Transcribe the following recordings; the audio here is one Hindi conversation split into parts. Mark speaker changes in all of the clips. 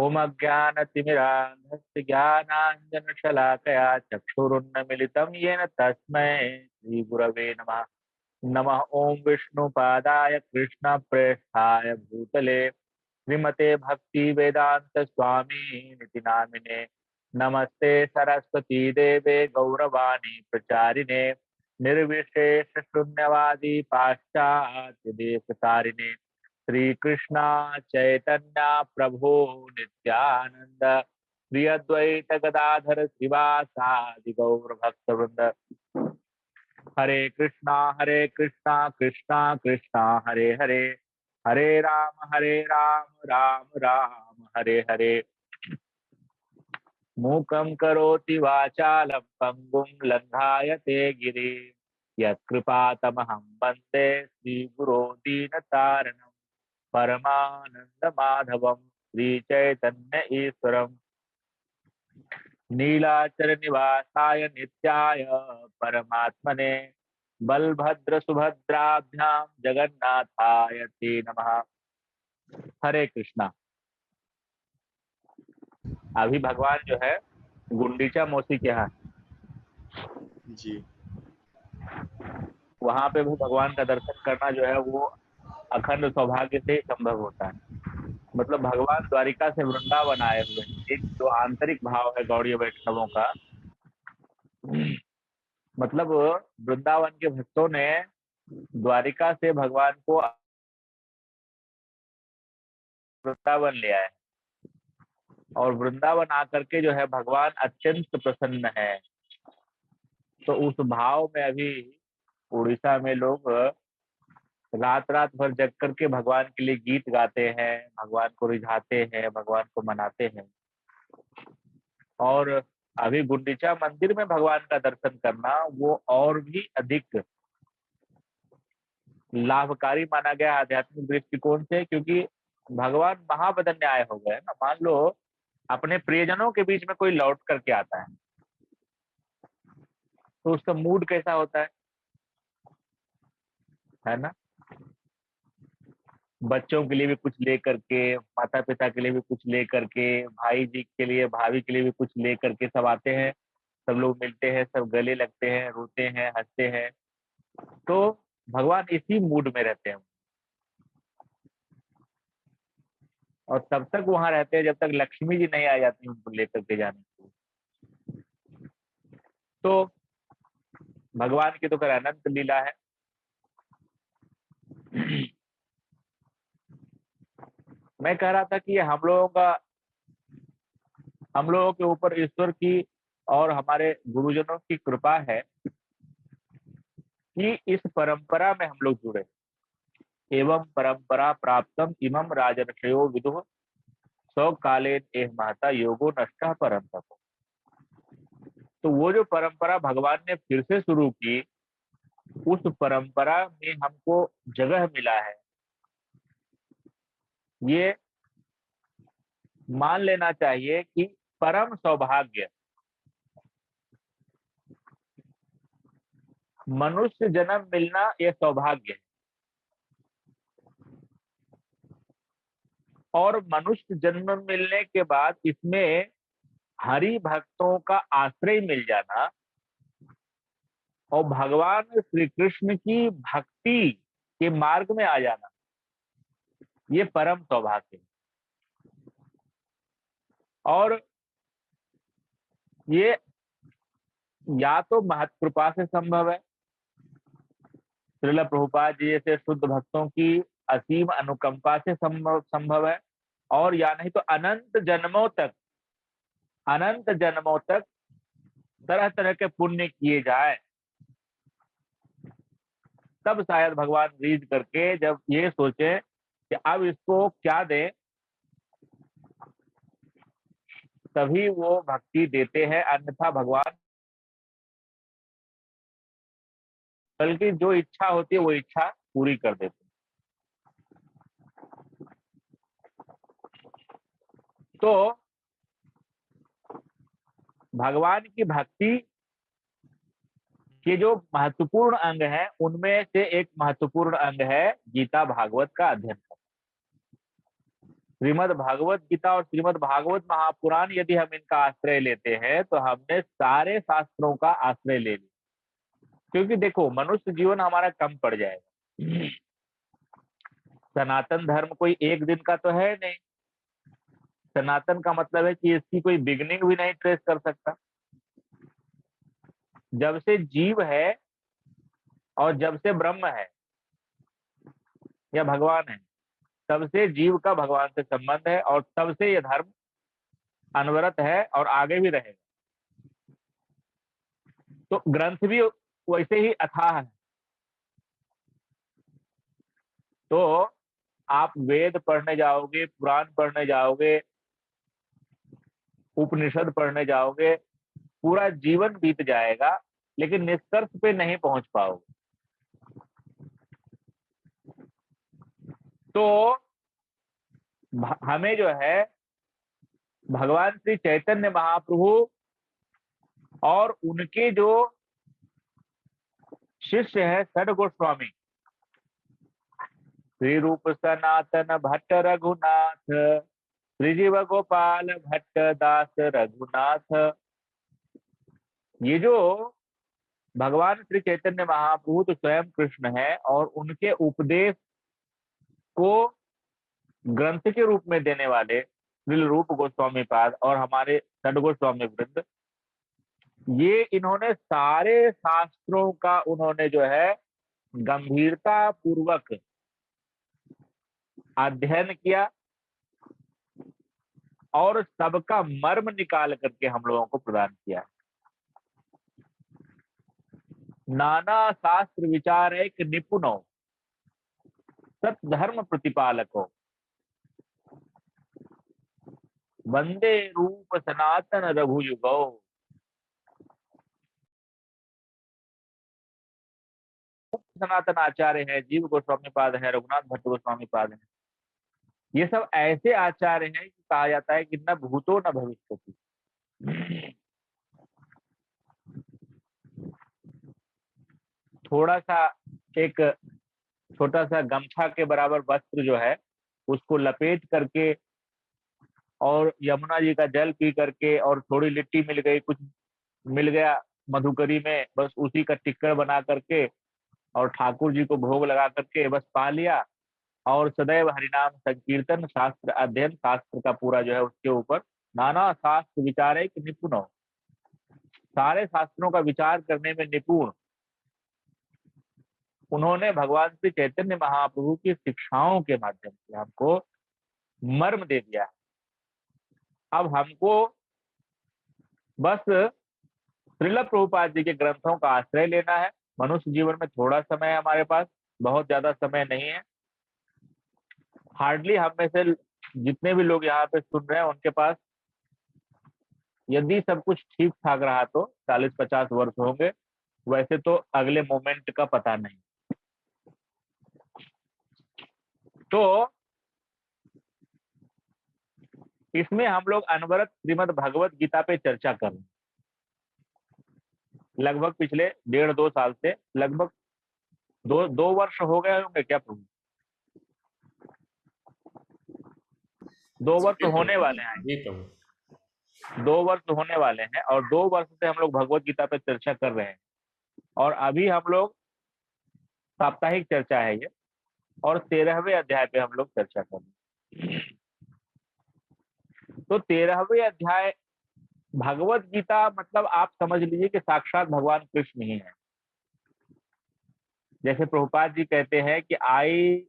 Speaker 1: ओम अज्ञानतिमिरान्धस्य ज्ञानाञ्जनशलाकया चक्षुरुन्मीलितं येन तस्मै श्रीगुरवे नमः। नमः ओम विष्णुपादाय कृष्णप्रेष्ठाय भूतले श्रीमते भक्ति वेदांत स्वामी निति नामिने। नमस्ते सरस्वती देवे गौरवाणी प्रचारिणे निर्विशेष शून्यवादी पाश्चात्य देश तारिणे। श्री कृष्णा चैतन्य प्रभु नित्यानंद श्री अद्वैत गदाधर शिवासादि गौर भक्त वृंद। हरे कृष्णा कृष्णा कृष्णा हरे हरे, हरे राम राम राम हरे हरे। मूकं करोति वाचालं पंगुं लंघायते गिरि यत्कृपातमहं वन्दे श्रीगुरो दीनतारणं परमानंद माधवम श्रीचैतन्य ईश्वरम। नीलाचल निवासाय नित्याय परमात्मने बलभद्र सुभद्राभ्याम जगन्नाथाय ते नमः। हरे कृष्णा। अभी भगवान जो है गुंडीचा मौसी के यहाँ,
Speaker 2: जी
Speaker 1: वहां पे भी भगवान का दर्शन करना जो है वो अखंड सौभाग्य से ही संभव होता है। मतलब भगवान द्वारिका से वृंदावन आए हुए हैं। एक जो आंतरिक भाव है गौड़ीय वैष्णवों का, मतलब वृंदावन के भक्तों ने द्वारिका से भगवान को वृंदावन ले आए और वृंदावन आकर के जो है भगवान अत्यंत प्रसन्न है। तो उस भाव में अभी उड़ीसा में लोग रात रात भर जग करके भगवान के लिए गीत गाते हैं, भगवान को रिझाते हैं, भगवान को मनाते हैं। और अभी गुंडीचा मंदिर में भगवान का दर्शन करना वो और भी अधिक लाभकारी माना गया आध्यात्मिक दृष्टिकोण से, क्योंकि भगवान महाबदन्याय हो गए ना। मान लो अपने प्रियजनों के बीच में कोई लौट करके आता है तो उसका मूड कैसा होता है ना। बच्चों के लिए भी कुछ ले करके, माता पिता के लिए भी कुछ ले करके, भाई जी के लिए, भाभी के लिए भी कुछ ले करके सब आते हैं। सब लोग मिलते हैं, सब गले लगते हैं, रोते हैं, हंसते हैं। तो भगवान इसी मूड में रहते हैं और तब तक वहां रहते हैं जब तक लक्ष्मी जी नहीं आ जाती उनको लेकर के जाने के लिए। तो भगवान की तो खैर अनंत लीला है। मैं कह रहा था कि हम लोगों के ऊपर ईश्वर की और हमारे गुरुजनों की कृपा है कि इस परंपरा में हम लोग जुड़े। एवं परंपरा प्राप्तम इमं राजर्षयो विदुः सौ कालेन एह महता योगो नष्टः परंतप। तो वो जो परंपरा भगवान ने फिर से शुरू की, उस परंपरा में हमको जगह मिला है। ये मान लेना चाहिए कि परम सौभाग्य, मनुष्य जन्म मिलना यह सौभाग्य है। और मनुष्य जन्म मिलने के बाद इसमें हरि भक्तों का आश्रय मिल जाना और भगवान श्री कृष्ण की भक्ति के मार्ग में आ जाना, ये परम सौभाग्य है। और ये या तो महत कृपा से संभव है, श्रील प्रभुपाद जी जैसे शुद्ध भक्तों की असीम अनुकंपा से संभव है, और या नहीं तो अनंत जन्मों तक तरह तरह के पुण्य किए जाए, तब शायद भगवान रीझ करके जब ये सोचे कि अब इसको क्या दें, तभी वो भक्ति देते हैं। अन्यथा भगवान बल्कि जो इच्छा होती है वो इच्छा पूरी कर देते हैं। तो भगवान की भक्ति के जो महत्वपूर्ण अंग है उनमें से एक महत्वपूर्ण अंग है गीता भागवत का अध्ययन करना। श्रीमद् भागवत गीता और श्रीमद् भागवत महापुराण यदि हम इनका आश्रय लेते हैं तो हमने सारे शास्त्रों का आश्रय ले लिया। क्योंकि देखो, मनुष्य जीवन हमारा कम पड़ जाएगा। सनातन धर्म कोई एक दिन का तो है नहीं। सनातन का मतलब है कि इसकी कोई बिगनिंग भी नहीं ट्रेस कर सकता। जब से जीव है और जब से ब्रह्म है या भगवान है, तब से जीव का भगवान से संबंध है और तब से यह धर्म अनवरत है और आगे भी रहेगा। तो ग्रंथ भी वैसे ही अथाह है। तो आप वेद पढ़ने जाओगे, पुराण पढ़ने जाओगे, उपनिषद पढ़ने जाओगे, पूरा जीवन बीत जाएगा, लेकिन निष्कर्ष पे नहीं पहुंच पाओगे। तो हमें जो है भगवान श्री चैतन्य महाप्रभु और उनके जो शिष्य है षड गोस्वामी, श्री रूप सनातन भट्ट रघुनाथ, श्रीजीव गोपाल भट्ट दास रघुनाथ, ये जो भगवान श्री चैतन्य महाप्रभु तो स्वयं कृष्ण है और उनके उपदेश को ग्रंथ के रूप में देने वाले श्रील रूप गोस्वामी पाद और हमारे षड गोस्वामी वृंद, ये इन्होंने सारे शास्त्रों का उन्होंने जो है गंभीरता पूर्वक अध्ययन किया और सबका मर्म निकाल करके हम लोगों को प्रदान किया। नाना शास्त्र विचार एक निपुणो, सत धर्म प्रतिपालको, वंदे रूप सनातन रघुयुगो। सनातन आचार्य है, जीव गोस्वामी पाद है, रघुनाथ भट्ट गोस्वामी पाद है। ये सब ऐसे आचार्य हैं कि कहा जाता है कि न भूतो न भविष्यति। थोड़ा सा एक छोटा सा गमछा के बराबर वस्त्र जो है उसको लपेट करके और यमुना जी का जल पी करके और थोड़ी लिट्टी मिल गई, कुछ मिल गया मधुकरी में, बस उसी का टिक्कर बना करके और ठाकुर जी को भोग लगा करके बस पा लिया और सदैव हरिनाम संकीर्तन, शास्त्र अध्ययन, शास्त्र का पूरा जो है उसके ऊपर नाना शास्त्र विचार एक निपुण हो, सारे शास्त्रों का विचार करने में निपुण। उन्होंने भगवान श्री चैतन्य महाप्रभु की शिक्षाओं के माध्यम से हमको मर्म दे दिया है। अब हमको बस श्रील प्रभुपाद जी के ग्रंथों का आश्रय लेना है। मनुष्य जीवन में थोड़ा समय है हमारे पास, बहुत ज्यादा समय नहीं है। हार्डली हम में से जितने भी लोग यहाँ पे सुन रहे हैं उनके पास यदि सब कुछ ठीक ठाक रहा तो 40-50 वर्ष होंगे, वैसे तो अगले मोमेंट का पता नहीं। तो इसमें हम लोग अनवरत श्रीमद् भगवत गीता पे चर्चा कर रहे हैं। लगभग पिछले 1.5-2 साल से, लगभग दो वर्ष हो गए होंगे क्या प्रभु? 2 वर्ष होने वाले हैं, 2 वर्ष होने वाले हैं और 2 वर्ष से हम लोग भगवत गीता पे चर्चा कर रहे हैं। और अभी हम लोग साप्ताहिक चर्चा है ये, और 13वें अध्याय पे हम लोग चर्चा कर रहे हैं। तो 13वें अध्याय भगवत गीता मतलब आप समझ लीजिए कि साक्षात भगवान कृष्ण ही है। जैसे प्रभुपाद जी कहते हैं कि I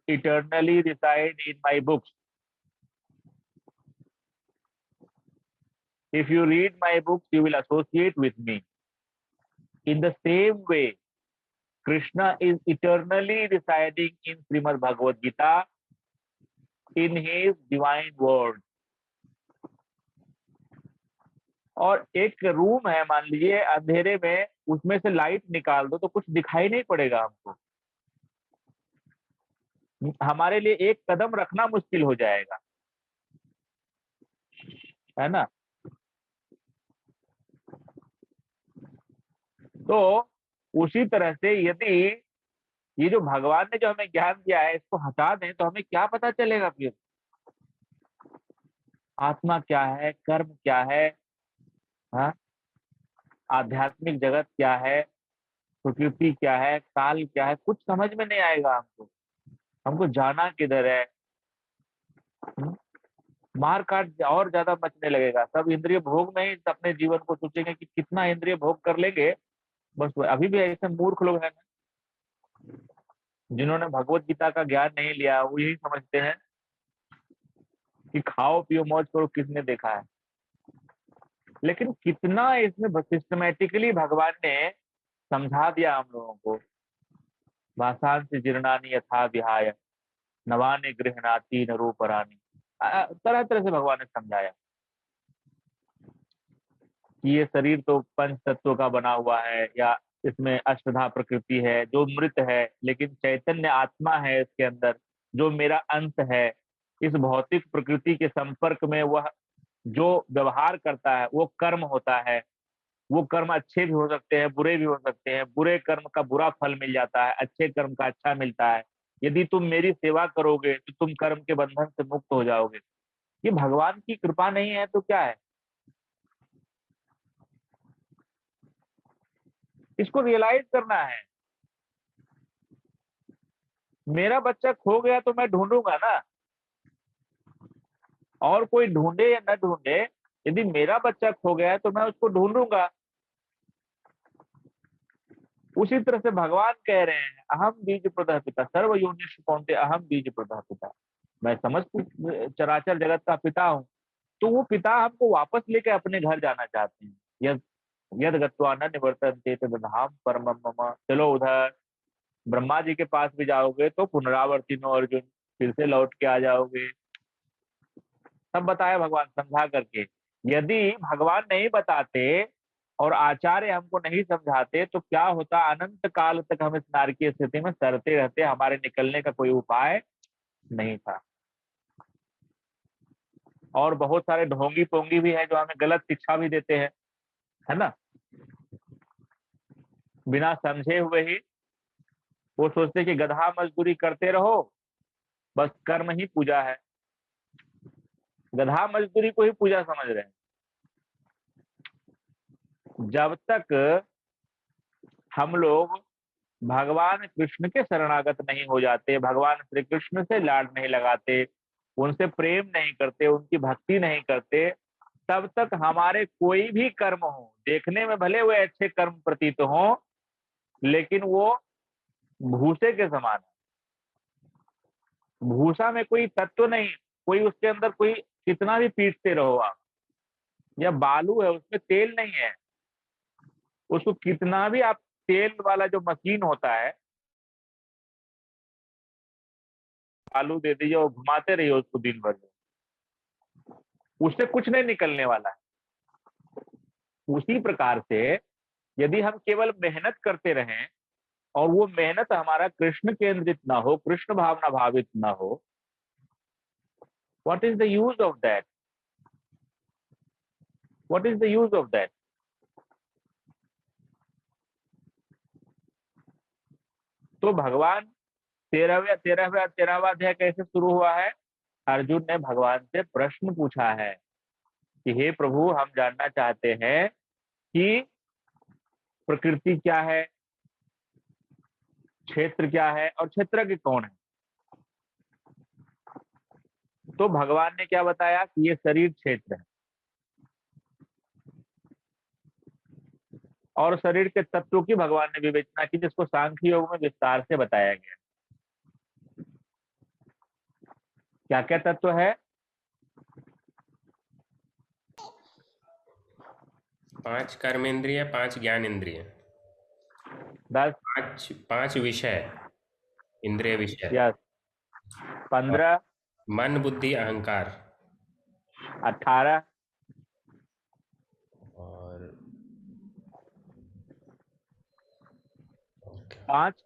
Speaker 1: eternally reside in my books, if you read my books you will associate with me. In the same way Krishna is eternally residing in Srimad Bhagavad Gita in his divine word. और एक रूम है, मान लीजिए अंधेरे में, उसमें से लाइट निकाल दो तो कुछ दिखाई नहीं पड़ेगा हमको, हमारे लिए एक कदम रखना मुश्किल हो जाएगा, है ना। तो उसी तरह से यदि ये जो भगवान ने जो हमें ज्ञान दिया है, इसको हटा दें तो हमें क्या पता चलेगा फिर? आत्मा क्या है, कर्म क्या है, हाँ, आध्यात्मिक जगत क्या है, प्रकृति क्या है, काल क्या है, कुछ समझ में नहीं आएगा हमको। हमको जाना किधर है? हम्म? मार काट और ज्यादा मचने लगेगा। सब इंद्रिय भोग में ही अपने जीवन को सोचेंगे कि कितना इंद्रिय भोग कर लेंगे। बस अभी भी ऐसे मूर्ख लोग हैं ना, जिन्होंने भगवत गीता का ज्ञान नहीं लिया, वो यही समझते हैं कि खाओ पियो मौज करो, किसने देखा है। लेकिन कितना इसमें सिस्टमेटिकली भगवान ने समझा दिया हम लोगों को। भाषांति जीर्णानि यथा विहाय नवानि गृह्णाति न रूपरानि। तरह तरह से भगवान ने समझाया कि ये शरीर तो पंच तत्वों का बना हुआ है, या इसमें अष्टधा प्रकृति है जो मृत है, लेकिन चैतन्य आत्मा है इसके अंदर, जो मेरा अंत है। इस भौतिक प्रकृति के संपर्क में वह जो व्यवहार करता है वो कर्म होता है। वो कर्म अच्छे भी हो सकते हैं, बुरे भी हो सकते हैं। बुरे कर्म का बुरा फल मिल जाता है, अच्छे कर्म का अच्छा मिलता है। यदि तुम मेरी सेवा करोगे तो तुम कर्म के बंधन से मुक्त हो जाओगे। ये भगवान की कृपा नहीं है तो क्या है? इसको रियलाइज करना है। मेरा बच्चा खो गया तो मैं ढूंढूंगा ना, और कोई ढूंढे या न ढूंढे, यदि मेरा बच्चा खो गया है तो मैं उसको ढूंढूंगा। उसी तरह से भगवान कह रहे हैं, अहम बीज प्रदः पिता सर्व योनिषु कौन्तेय अहम बीज प्रदः पिता। मैं समस्त चराचर जगत का पिता हूँ। तो वो पिता हमको वापस लेके अपने घर जाना चाहते हैं। यद यद गत्वा न निवर्तन्ते तद्धाम परमम मम। चलो उधर ब्रह्मा जी के पास भी जाओगे तो पुनरावर्तिनो अर्जुन, फिर से लौट के आ जाओगे। सब बताया भगवान समझा करके। यदि भगवान नहीं बताते और आचार्य हमको नहीं समझाते तो क्या होता, अनंत काल तक हम इस नारकीय स्थिति में सड़ते रहते, हमारे निकलने का कोई उपाय नहीं था। और बहुत सारे ढोंगी पोंगी भी हैं जो हमें गलत शिक्षा भी देते हैं, है ना। बिना समझे हुए ही वो सोचते कि गधा मजदूरी करते रहो, बस कर्म ही पूजा है। गधा मजदूरी को ही पूजा समझ रहे हैं। जब तक हम लोग भगवान कृष्ण के शरणागत नहीं हो जाते, भगवान श्री कृष्ण से लाड नहीं लगाते, उनसे प्रेम नहीं करते, उनकी भक्ति नहीं करते, तब तक हमारे कोई भी कर्म हो, देखने में भले वो अच्छे कर्म प्रतीत हो, लेकिन वो भूसे के समान है। भूसा में कोई तत्व नहीं, कोई उसके अंदर कोई कितना भी पीटते रहो आप, या बालू है उसमें तेल नहीं है। उसको कितना भी आप तेल वाला जो मशीन होता है, आलू दे दीजिए और घुमाते रहिए उसको दिन भर, उससे कुछ नहीं निकलने वाला है। उसी प्रकार से यदि हम केवल मेहनत करते रहें और वो मेहनत हमारा कृष्ण केंद्रित ना हो, कृष्ण भावना भावित ना हो, what is the use of that? What is the use of that? तो भगवान तेरहवा अध्याय कैसे शुरू हुआ है? अर्जुन ने भगवान से प्रश्न पूछा है कि हे प्रभु, हम जानना चाहते हैं कि प्रकृति क्या है, क्षेत्र क्या है, और क्षेत्रज्ञ कौन है। तो भगवान ने क्या बताया कि ये शरीर क्षेत्र है, और शरीर के तत्वों की भगवान ने विवेचना की, जिसको सांख्य योग में विस्तार से बताया गया। क्या क्या तत्व है?
Speaker 3: 5 कर्मेंद्रिय, 5 ज्ञान इंद्रिय,
Speaker 1: 10,
Speaker 3: 5 विषय, इंद्रिय विषय,
Speaker 1: यस, 15,
Speaker 3: मन बुद्धि अहंकार,
Speaker 1: 18,
Speaker 3: और
Speaker 1: 5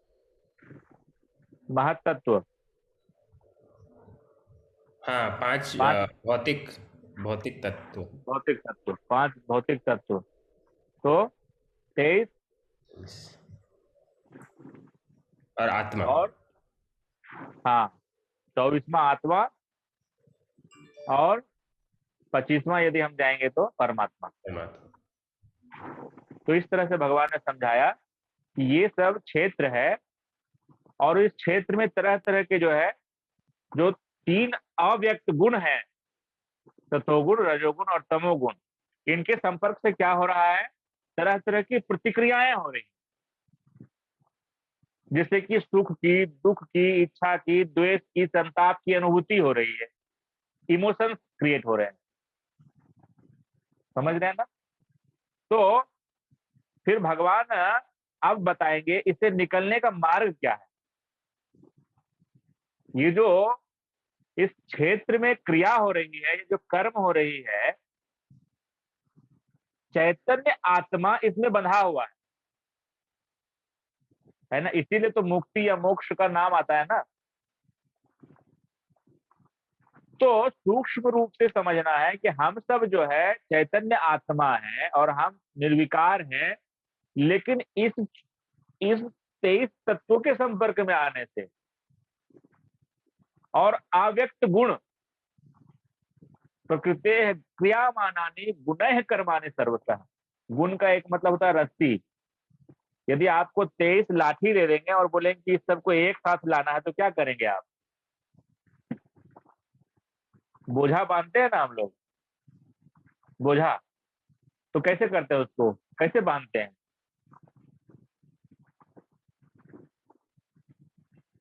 Speaker 1: महत्त्व।
Speaker 3: हाँ 5
Speaker 1: 5
Speaker 3: भौतिक भौतिक तत्व।
Speaker 1: भौतिक तत्व, 5 भौतिक तत्व। तो 23,
Speaker 3: और आत्मा।
Speaker 1: और हाँ 24वां आत्मा, और 25वां यदि हम जाएंगे तो परमात्मा।
Speaker 3: परमात्मा।
Speaker 1: तो इस तरह से भगवान ने समझाया कि ये सब क्षेत्र है, और इस क्षेत्र में तरह तरह के जो है, जो 3 अव्यक्त गुण हैं, सतोगुण, रजोगुण और तमोगुण, इनके संपर्क से क्या हो रहा है, तरह तरह की प्रतिक्रियाएं हो रही, जिससे कि सुख की, दुख की, इच्छा की, द्वेष की, संताप की अनुभूति हो रही है, इमोशंस क्रिएट हो रहे हैं। समझ रहे हैं ना? तो फिर भगवान अब बताएंगे इससे निकलने का मार्ग क्या है। ये जो इस क्षेत्र में क्रिया हो रही है, ये जो कर्म हो रही है, चैतन्य आत्मा इसमें बंधा हुआ है ना, इसीलिए तो मुक्ति या मोक्ष का नाम आता है ना। तो सूक्ष्म रूप से समझना है कि हम सब जो है चैतन्य आत्मा है और हम निर्विकार हैं, लेकिन इस 23 तत्वों के संपर्क में आने से और अव्यक्त गुण, प्रकृते क्रियामानानि गुणैः कर्माणि सर्वतः। गुण का एक मतलब होता है रस्सी। यदि आपको 23 लाठी दे देंगे और बोलेंगे कि इस सबको एक साथ लाना है, तो क्या करेंगे आप? बोझा बांधते हैं ना हम लोग, बोझा, तो कैसे करते हैं उसको, कैसे बांधते हैं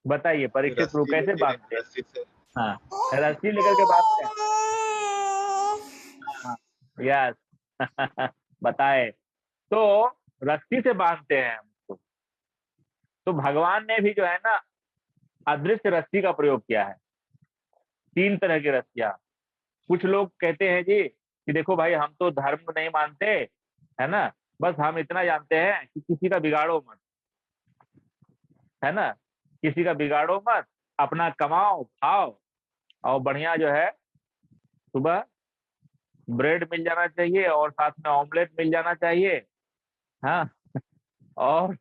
Speaker 1: बताइए, परीक्षित प्रभु,
Speaker 2: रस्सी
Speaker 1: कैसे
Speaker 2: लेके
Speaker 1: बांधते हैं?
Speaker 2: रस्सी से।
Speaker 1: हाँ, रस्सी लेकर के बांधते हैं। हाँ, यस। बताए, तो रस्सी से बांधते हैं हम उसको। तो भगवान ने भी जो है ना अदृश्य रस्सी का प्रयोग किया है। 3 तरह की रस्सियां। कुछ लोग कहते हैं जी कि देखो भाई, हम तो धर्म नहीं मानते, है ना, बस हम इतना जानते हैं कि किसी का बिगाड़ो मत, है ना, किसी का बिगाड़ो मत, अपना कमाओ खाओ, और बढ़िया जो है सुबह ब्रेड मिल जाना चाहिए और साथ में ऑमलेट मिल जाना चाहिए। हाँ, और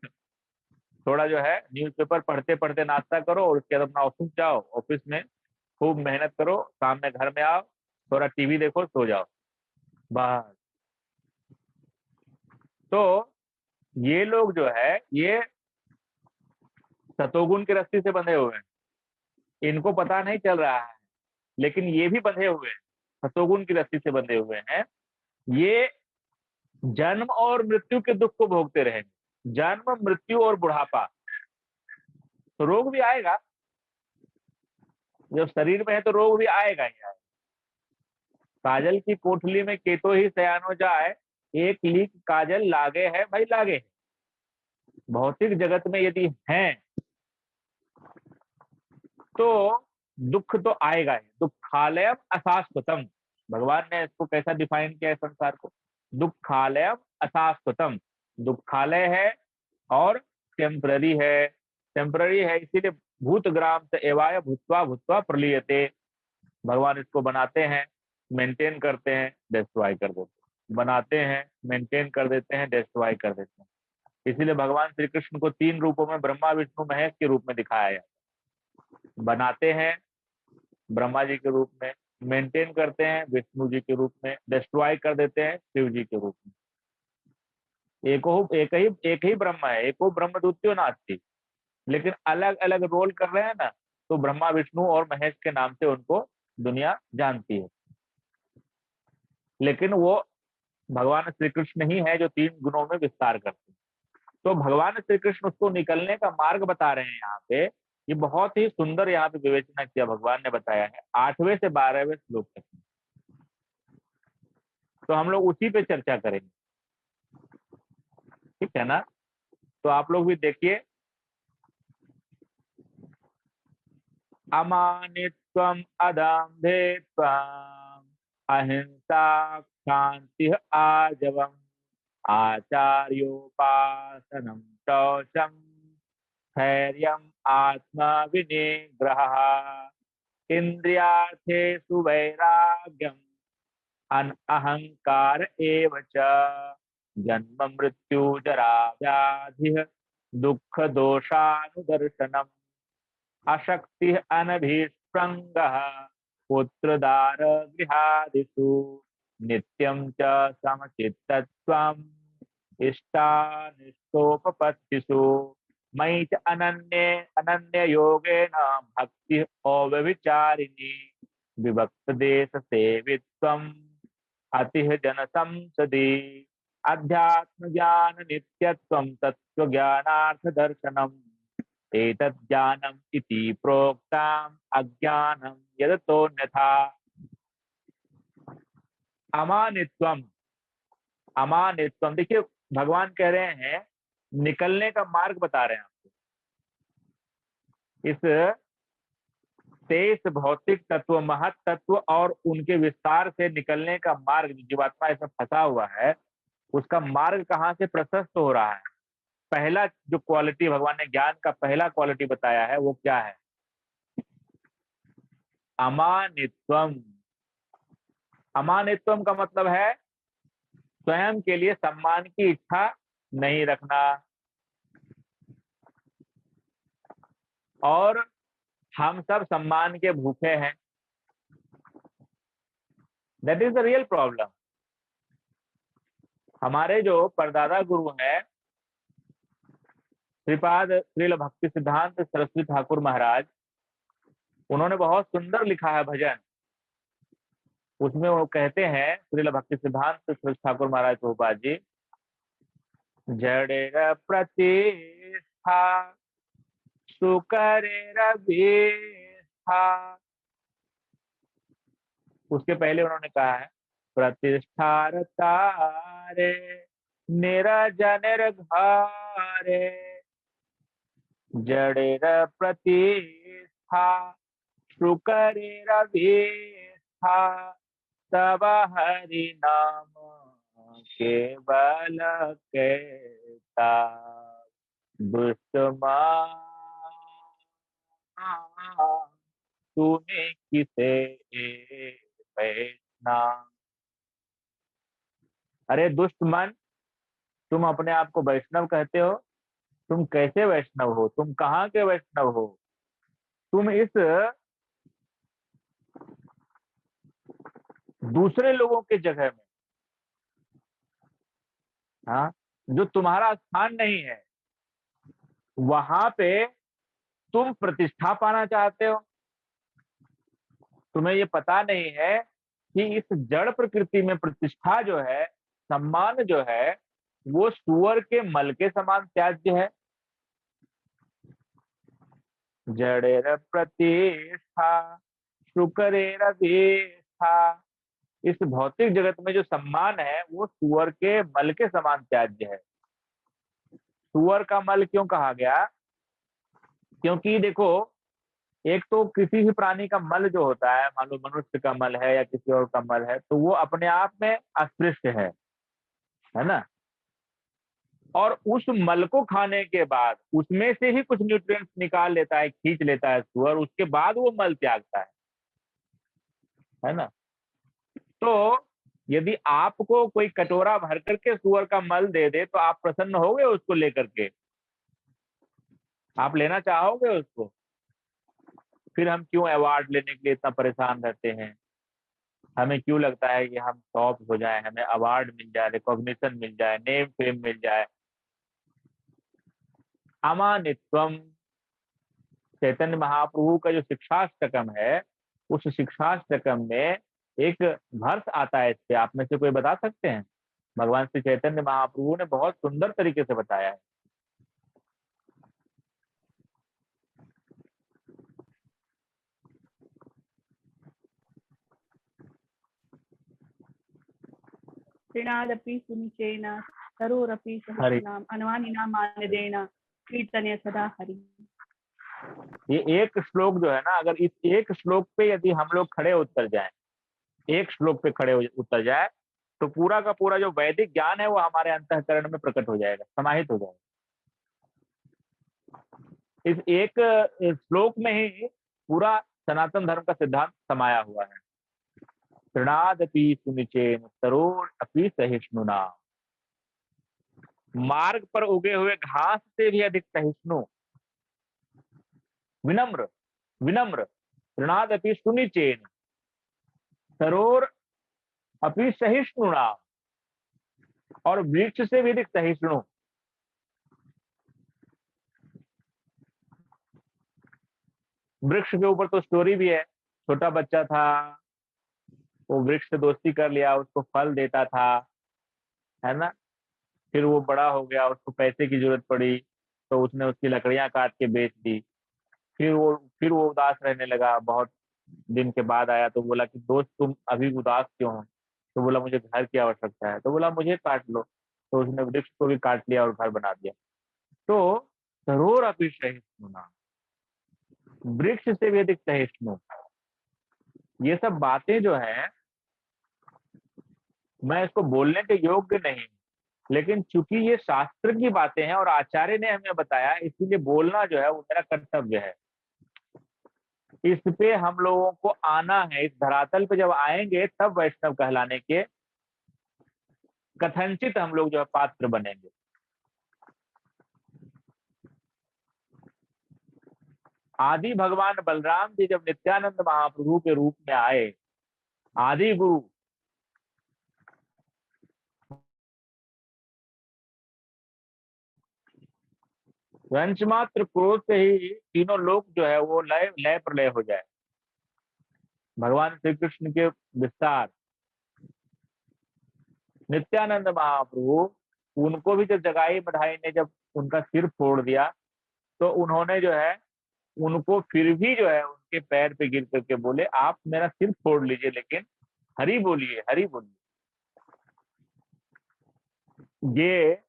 Speaker 1: थोड़ा जो है न्यूज़पेपर पढ़ते पढ़ते नाश्ता करो, और उसके बाद अपना ऑफिस जाओ, ऑफिस में खूब मेहनत करो, शाम में घर में आओ, थोड़ा टीवी देखो, सो जाओ, बस। तो ये लोग जो है ये सतोगुण की रस्सी से बंधे हुए हैं, इनको पता नहीं चल रहा है, लेकिन ये भी बंधे हुए हैं, सतोगुण की रस्सी से बंधे हुए हैं। ये जन्म और मृत्यु के दुख को भोगते रहेंगे, जन्म, मृत्यु और बुढ़ापा। तो रोग भी आएगा, जब शरीर में है तो रोग भी आएगा ही आएगा। काजल की कोठली में केतो ही सयानो जाए, एक लीक काजल लागे है भाई, लागे है। भौतिक जगत में यदि हैं तो दुख तो आएगा ही। दुखालयम अशाश्वतम, भगवान ने इसको कैसा डिफाइन किया है संसार को, दुखालयम अशाश्वतम। दुखालय है और टेम्पररी है, टेम्पररी है, इसीलिए भूतग्राम से एवाय भूत्वा भूत्वा प्रलीयते। भगवान इसको बनाते हैं, मेंटेन करते हैं, डिस्ट्रॉय कर देते हैं, बनाते हैं, मेंटेन कर देते हैं, डिस्ट्रॉय कर देते हैं। इसीलिए भगवान श्री कृष्ण को 3 रूपों में, ब्रह्मा विष्णु महेश के रूप में दिखाया है। बनाते हैं ब्रह्मा जी के रूप में, मेंटेन करते हैं विष्णु जी के रूप में, डिस्ट्रॉय कर देते हैं शिव जी के रूप में। एक ही ब्रह्म है, एको ब्रह्म द्वितीयो नास्ति, लेकिन अलग अलग रोल कर रहे हैं ना, तो ब्रह्मा विष्णु और महेश के नाम से उनको दुनिया जानती है। लेकिन वो भगवान श्री कृष्ण ही है जो 3 गुणों में विस्तार करते हैं। तो भगवान श्री कृष्ण उसको निकलने का मार्ग बता रहे हैं यहाँ पे। ये बहुत ही सुंदर यहाँ पे विवेचना किया भगवान ने, बताया है 8वें से 12वें श्लोक तक। तो हम लोग उसी पे चर्चा करेंगे, ठीक है ना? तो आप लोग भी देखिए, अमानित्वम अदम्भित्वम अहिंसा क्षांति आजवम आचार्योपासनम शौचम धैर्यम आत्मविनिग्रहः इंद्रियार्थेषु वैराग्यम अहंकार एव च जन्म मृत्यु जरा व्याधि दुःख दोषानुदर्शनम् अशक्ति अनभिष्पङ्गः पुत्रदार गृहादिषु नित्यं च समचित्तत्वम् इष्टानिष्टोपपत्तिषु मयि च अनन्य योगेन भक्ति अव्यभिचारिणी विभक्त देश सेवित्वम् अतिः जन संसदि अध्यात्म ज्ञान नित्यत्वं तत्व ज्ञानार्थ दर्शनम् एतत् ज्ञानम् इति प्रोक्ताम् अज्ञानं यदतोऽन्यथा। अमानित्वम, अमानित्वम, देखिए भगवान कह रहे हैं निकलने का मार्ग बता रहे हैं आपको। इस 23 भौतिक तत्व, महत तत्व और उनके विस्तार से निकलने का मार्ग, जीवात्मा इसमें फंसा हुआ है, उसका मार्ग कहाँ से प्रशस्त हो रहा है। पहला जो क्वालिटी भगवान ने ज्ञान का पहला क्वालिटी बताया है वो क्या है? अमानित्वम। अमानित्वम का मतलब है स्वयं के लिए सम्मान की इच्छा नहीं रखना। और हम सब सम्मान के भूखे हैं। That is the real problem. हमारे जो परदादा गुरु हैं श्रीपाद श्रील भक्ति सिद्धांत सरस्वती ठाकुर महाराज, उन्होंने बहुत सुंदर लिखा है भजन। उसमें वो कहते हैं श्रील भक्ति सिद्धांत सरस्वती ठाकुर महाराज प्रभुपाद जी, जड़ेर प्रतिष्ठा सुकरेर विष्ठा। उसके पहले उन्होंने कहा है प्रतिष्ठा तारे निरजनर घारे जड़ेर प्रतिष्ठा शुकरेर विष्ठा तब हरि नाम केवल कहता दुष्ट तूने किसे बैठना। अरे दुष्ट मन, तुम अपने आप को वैष्णव कहते हो? तुम कैसे वैष्णव हो? तुम कहाँ के वैष्णव हो? तुम इस दूसरे लोगों के जगह में, हाँ, जो तुम्हारा स्थान नहीं है, वहां पे तुम प्रतिष्ठा पाना चाहते हो। तुम्हें ये पता नहीं है कि इस जड़ प्रकृति में प्रतिष्ठा जो है, सम्मान जो है, वो सुअर के मल के समान त्याज्य है। जड़ेर प्रतिष्ठा शुकरेर विष्ठा। इस भौतिक जगत में जो सम्मान है वो सुअर के मल के समान त्याज्य है। सुअर का मल क्यों कहा गया? क्योंकि देखो, एक तो किसी भी प्राणी का मल जो होता है, मान लो मनुष्य का मल है या किसी और का मल है, तो वो अपने आप में अस्पृश्य है ना। और उस मल को खाने के बाद उसमें से ही कुछ न्यूट्रिएंट्स निकाल लेता है, खींच लेता है सुअर, उसके बाद वो मल त्यागता है ना। तो यदि आपको कोई कटोरा भर करके सुअर का मल दे दे तो आप प्रसन्न होगे उसको लेकर के? आप लेना चाहोगे उसको? फिर हम क्यों अवार्ड लेने के लिए इतना परेशान रहते हैं? हमें क्यों लगता है कि हम टॉप हो जाए, हमें अवार्ड मिल जाए, रिकॉग्निशन मिल जाए, नेम फेम मिल जाए। अमानित्वम। चैतन्य महाप्रभु का जो शिक्षाष्टकम है, उस शिक्षाष्टकम में एक वर्ष आता है। इससे आप में से कोई बता सकते हैं? भगवान श्री चैतन्य महाप्रभु ने बहुत सुंदर तरीके से बताया है।
Speaker 4: तृणादपि सुनिचेन तरोरपि
Speaker 1: हरि,
Speaker 4: सहस्रनाम अनवानिना मानदेन कीर्तने सदा हरि।
Speaker 1: ये एक श्लोक जो है ना, अगर इस एक श्लोक पे यदि हम लोग खड़े उतर जाएं, एक श्लोक पे खड़े उतर जाए, तो पूरा का पूरा जो वैदिक ज्ञान है वो हमारे अंतःकरण में प्रकट हो जाएगा, समाहित हो जाएगा। इस एक श्लोक में ही पूरा सनातन धर्म का सिद्धांत समाया हुआ है। तृणादपि सुनिचेन तरोर अपि सहिष्णुना। मार्ग पर उगे हुए घास से भी अधिक सहिष्णु, विनम्र विनम्र, ऋणादपि सुनिचेन, सरोर अपि सहिष्णुना, और वृक्ष से भी अधिक सहिष्णु। वृक्ष के ऊपर तो स्टोरी भी है, छोटा बच्चा था, वो वृक्ष से दोस्ती कर लिया, उसको फल देता था, है ना। फिर वो बड़ा हो गया, उसको पैसे की जरूरत पड़ी, तो उसने उसकी लकड़ियां काट के बेच दी। फिर वो उदास रहने लगा। बहुत दिन के बाद आया तो बोला कि दोस्त तुम अभी उदास क्यों हो? तो बोला मुझे घर की आवश्यकता है। तो बोला मुझे काट लो। तो उसने वृक्ष को भी काट लिया और घर बना दिया। तो सरोर अपि सहिष्णुना, वृक्ष से भी अधिक सहिष्णु। ये सब बातें जो है, मैं इसको बोलने के योग्य नहीं, लेकिन चूंकि ये शास्त्र की बातें हैं और आचार्य ने हमें बताया, इसीलिए बोलना जो है वो मेरा कर्तव्य है। इस पे हम लोगों को आना है। इस धरातल पे जब आएंगे तब वैष्णव कहलाने के कथनचित हम लोग जो है पात्र बनेंगे। आदि भगवान बलराम जी जब नित्यानंद महाप्रभु के रूप में आए, आदि गुरु, वंश मात्र क्रोध से ही तीनों लोग जो है वो लय लय प्रलय हो जाए। भगवान श्री कृष्ण के विस्तार, नित्यानंद महाप्रभु, उनको भी जब जगाई बधाई ने जब उनका सिर फोड़ दिया, तो उन्होंने जो है उनको फिर भी जो है उनके पैर पे गिर करके बोले आप मेरा सिर फोड़ लीजिए, लेकिन हरि बोलिए, हरि बोलिए। ये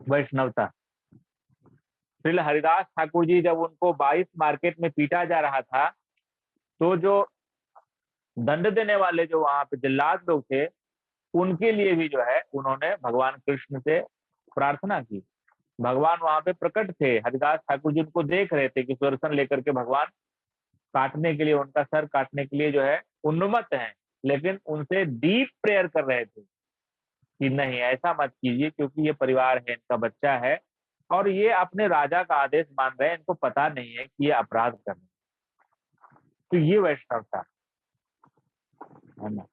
Speaker 1: वैष्णवता। श्रील हरिदास ठाकुर जी जब उनको 22 मार्केट में पीटा जा रहा था, तो जो दंड देने वाले जो वहां पे जल्लाद लोग थे, उनके लिए भी जो है उन्होंने भगवान कृष्ण से प्रार्थना की। भगवान वहां पे प्रकट थे, हरिदास ठाकुर जी उनको देख रहे थे कि सुदर्शन लेकर के भगवान काटने के लिए, उनका सर काटने के लिए जो है उन्मत्त हैं, लेकिन उनसे डीप प्रेयर कर रहे थे कि नहीं ऐसा मत कीजिए, क्योंकि ये परिवार है, इनका बच्चा है, और ये अपने राजा का आदेश मान रहे हैं, इनको पता नहीं है कि ये अपराध कर रहे हैं। तो ये वैष्णवता है ना।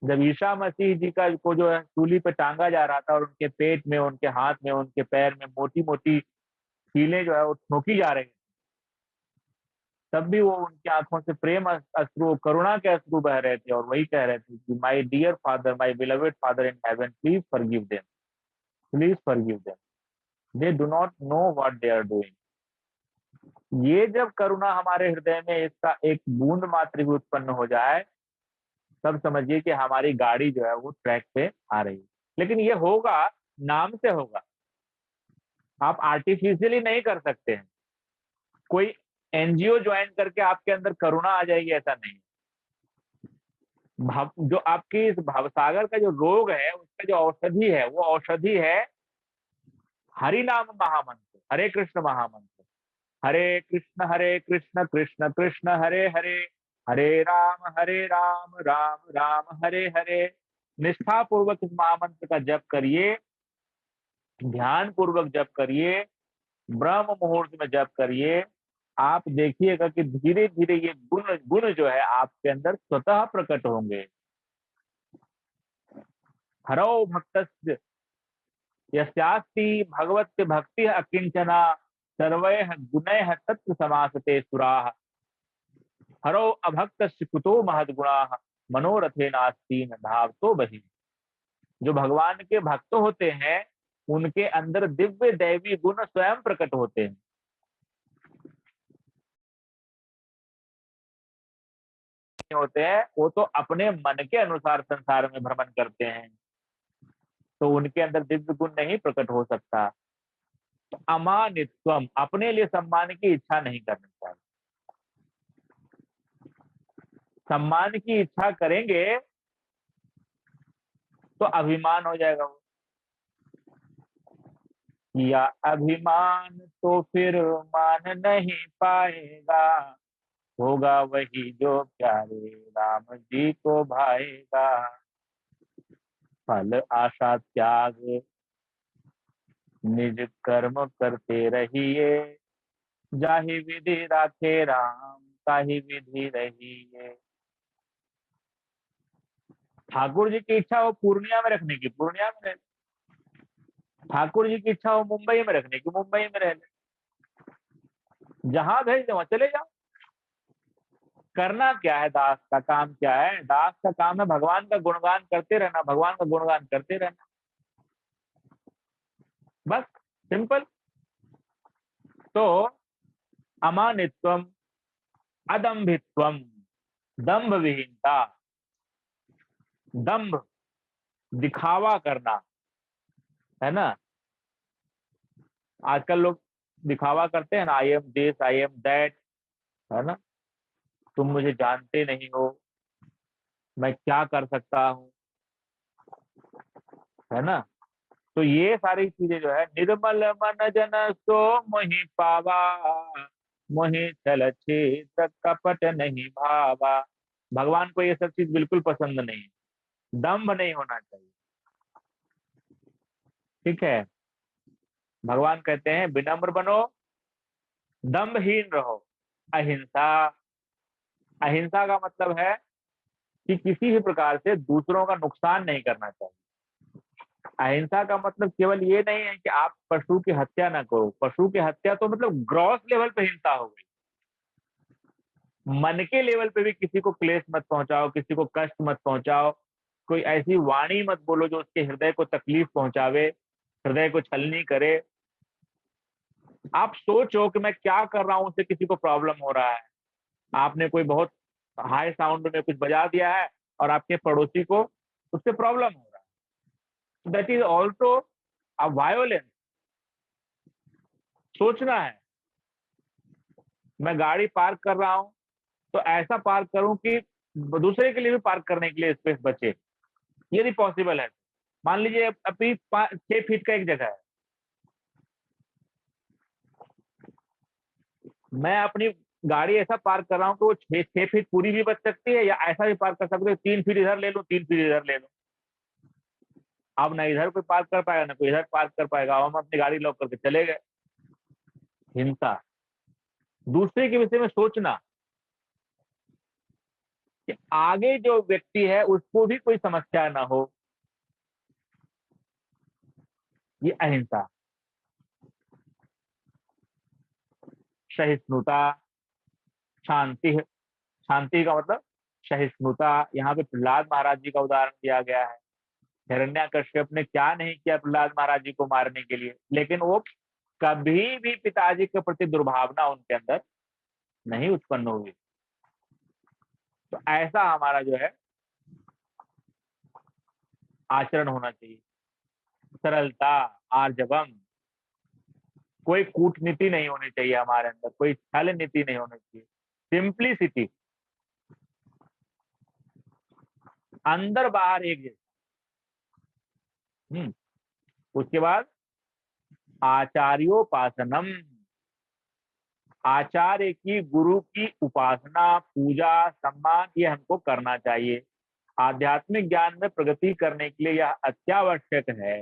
Speaker 1: जब ईसा मसीह जी का को जो है सूली पे टांगा जा रहा था और उनके पेट में, उनके हाथ में, उनके पैर में मोटी मोटी कीलें जो है वो ठोकी जा रही, तब भी वो उनकी आंखों से प्रेम अश्रु, करुणा के अश्रु बह रहे थे, और वही कह रहे थे कि my dear father, my beloved father in heaven, please forgive them, please forgive them, they do not know what they are doing. ये जब करुणा हमारे हृदय में इसका एक बूंद मात्र भी उत्पन्न हो जाए, तब समझिए कि हमारी गाड़ी जो है वो ट्रैक पे आ रही है। लेकिन ये होगा, नाम से होगा, आप आर्टिफिशियली नहीं कर सकते हैं। कोई एनजीओ ज्वाइन करके आपके अंदर करुणा आ जाएगी, ऐसा नहीं। जो आपकी इस भवसागर का जो रोग है, उसका जो औषधि है, वो औषधि है हरि नाम महामंत्र, हरे कृष्ण महामंत्र। हरे कृष्ण कृष्ण कृष्ण हरे हरे, हरे राम राम राम हरे हरे। निष्ठा पूर्वक इस महामंत्र का जप करिए, ध्यान पूर्वक जप करिए, ब्रह्म मुहूर्त में जप करिए। आप देखिएगा कि धीरे धीरे ये गुण गुण जो है आपके अंदर स्वतः प्रकट होंगे। हरो भक्तस्य यस्यास्ति भगवत्य भक्ति अकिंचना, सर्वैः गुणैः तत्र समासते सुराः, हरो अभक्तस्य कुतो महद्गुणाः, मनोरथे नास्ति न धावतो बहि। जो भगवान के भक्त होते हैं, उनके अंदर दिव्य दैवी गुण स्वयं प्रकट होते हैं। होते हैं वो तो अपने मन के अनुसार संसार में भ्रमण करते हैं, तो उनके अंदर दिव्य गुण नहीं प्रकट हो सकता। तो अमानित्वम, अपने लिए सम्मान की इच्छा नहीं करनी चाहिए। सम्मान की इच्छा करेंगे तो अभिमान हो जाएगा वो, या अभिमान तो फिर मान नहीं पाएगा, होगा वही जो प्यारे राम जी को भाएगा। फल आशा त्याग निज कर्म करते रहिए, जाहि विधि राखे राम ताहि विधि रहिए। ठाकुर जी की इच्छा हो पूर्णिया में रखने की, पूर्णिया में रह, ठाकुर जी की इच्छा हो मुंबई में रखने की, मुंबई में रह ले, जहां भेज दे वहां चले जाओ। करना क्या है, दास का काम क्या है? दास का काम है भगवान का गुणगान करते रहना, भगवान का गुणगान करते रहना, बस सिंपल। तो अमानित्वम, अदम्भित्वम, दंभ विहीनता, दंभ दिखावा करना, है ना। आजकल लोग दिखावा करते हैं ना, I am this, I am that, है ना। तुम मुझे जानते नहीं हो, मैं क्या कर सकता हूँ, है ना। तो ये सारी चीजें जो है, निर्मल मन जन सो मोहि पावा, मोहि छल छेद कपट नहीं भावा। भगवान को ये सब चीज बिल्कुल पसंद नहीं है, दम्भ नहीं होना चाहिए, ठीक है। भगवान कहते हैं विनम्र बनो, दम्भहीन रहो, अहिंसा। अहिंसा का मतलब है कि किसी भी प्रकार से दूसरों का नुकसान नहीं करना चाहिए। अहिंसा का मतलब केवल ये नहीं है कि आप पशु की हत्या ना करो, पशु की हत्या तो मतलब ग्रॉस लेवल पे हिंसा हो गई। मन के लेवल पे भी किसी को क्लेश मत पहुंचाओ, किसी को कष्ट मत पहुंचाओ, कोई ऐसी वाणी मत बोलो जो उसके हृदय को तकलीफ पहुंचावे, हृदय को छलनी करे। आप सोचो कि मैं क्या कर रहा हूं, उससे किसी को प्रॉब्लम हो रहा है। आपने कोई बहुत हाई साउंड में कुछ बजा दिया है और आपके पड़ोसी को उससे प्रॉब्लम हो रहा है, that is also a violence. सोचना है, मैं गाड़ी पार्क कर रहा हूं तो ऐसा पार्क करूं कि दूसरे के लिए भी पार्क करने के लिए स्पेस बचे, यदि पॉसिबल है। मान लीजिए अभी 6 फीट का एक जगह है, मैं अपनी गाड़ी ऐसा पार्क कर रहा हूँ कि वो 6 फीट पूरी भी बच सकती है, या ऐसा भी पार्क कर सकते हो 3 फीट इधर ले लो, 3 फीट इधर ले लो। अब ना इधर कोई पार्क कर पाएगा ना कोई इधर पार्क कर पाएगा, हम अपनी गाड़ी लॉक करके चले गए। हिंसा, दूसरे के विषय में सोचना कि आगे जो व्यक्ति है उसको भी कोई समस्या ना हो, ये अहिंसा। सहिष्णुता, शांति, शांति का मतलब सहिष्णुता। यहाँ पे प्रहलाद महाराज जी का उदाहरण दिया गया है। हिरण्याकश्यप ने क्या नहीं किया प्रहलाद महाराज जी को मारने के लिए, लेकिन वो कभी भी पिताजी के प्रति दुर्भावना उनके अंदर नहीं उत्पन्न हुई। तो ऐसा हमारा जो है आचरण होना चाहिए, सरलता, आर्जवम, कोई कूटनीति नहीं होनी चाहिए हमारे अंदर, कोई छल नीति नहीं होनी चाहिए, सिंप्लिसिटी, अंदर बाहर एक जैसा। उसके बाद आचार्योपासनम, आचार्य की, गुरु की उपासना, पूजा, सम्मान, ये हमको करना चाहिए। आध्यात्मिक ज्ञान में प्रगति करने के लिए यह अत्यावश्यक है,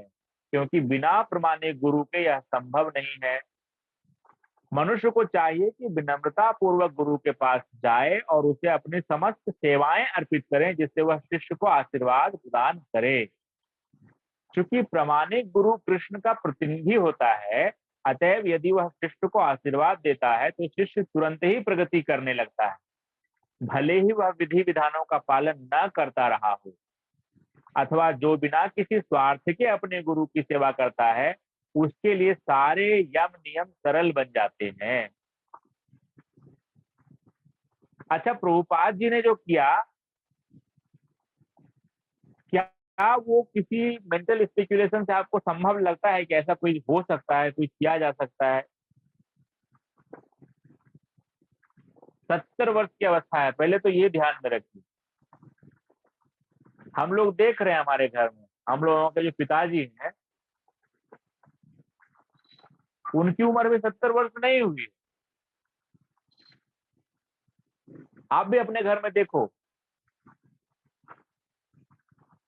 Speaker 1: क्योंकि बिना प्रमाणिक गुरु के यह संभव नहीं है। मनुष्य को चाहिए कि विनम्रता पूर्वक गुरु के पास जाए और उसे अपनी समस्त सेवाएं अर्पित करें, जिससे वह शिष्य को आशीर्वाद प्रदान करे। चूंकि प्रामाणिक गुरु कृष्ण का प्रतिनिधि होता है, अतएव यदि वह शिष्य को आशीर्वाद देता है तो शिष्य तुरंत ही प्रगति करने लगता है, भले ही वह विधि विधानों का पालन न करता रहा हो, अथवा जो बिना किसी स्वार्थ के अपने गुरु की सेवा करता है, उसके लिए सारे यम नियम सरल बन जाते हैं। अच्छा, प्रभुपाद जी ने जो किया, क्या वो किसी मेंटल स्पेकुलेशन से आपको संभव लगता है कि ऐसा कोई हो सकता है, कोई किया जा सकता है? 70 वर्ष की अवस्था है, पहले तो ये ध्यान में रखिए। हम लोग देख रहे हैं हमारे घर में, हम लोगों के जो पिताजी हैं उनकी उम्र भी 70 वर्ष नहीं हुई। आप भी अपने घर में देखो,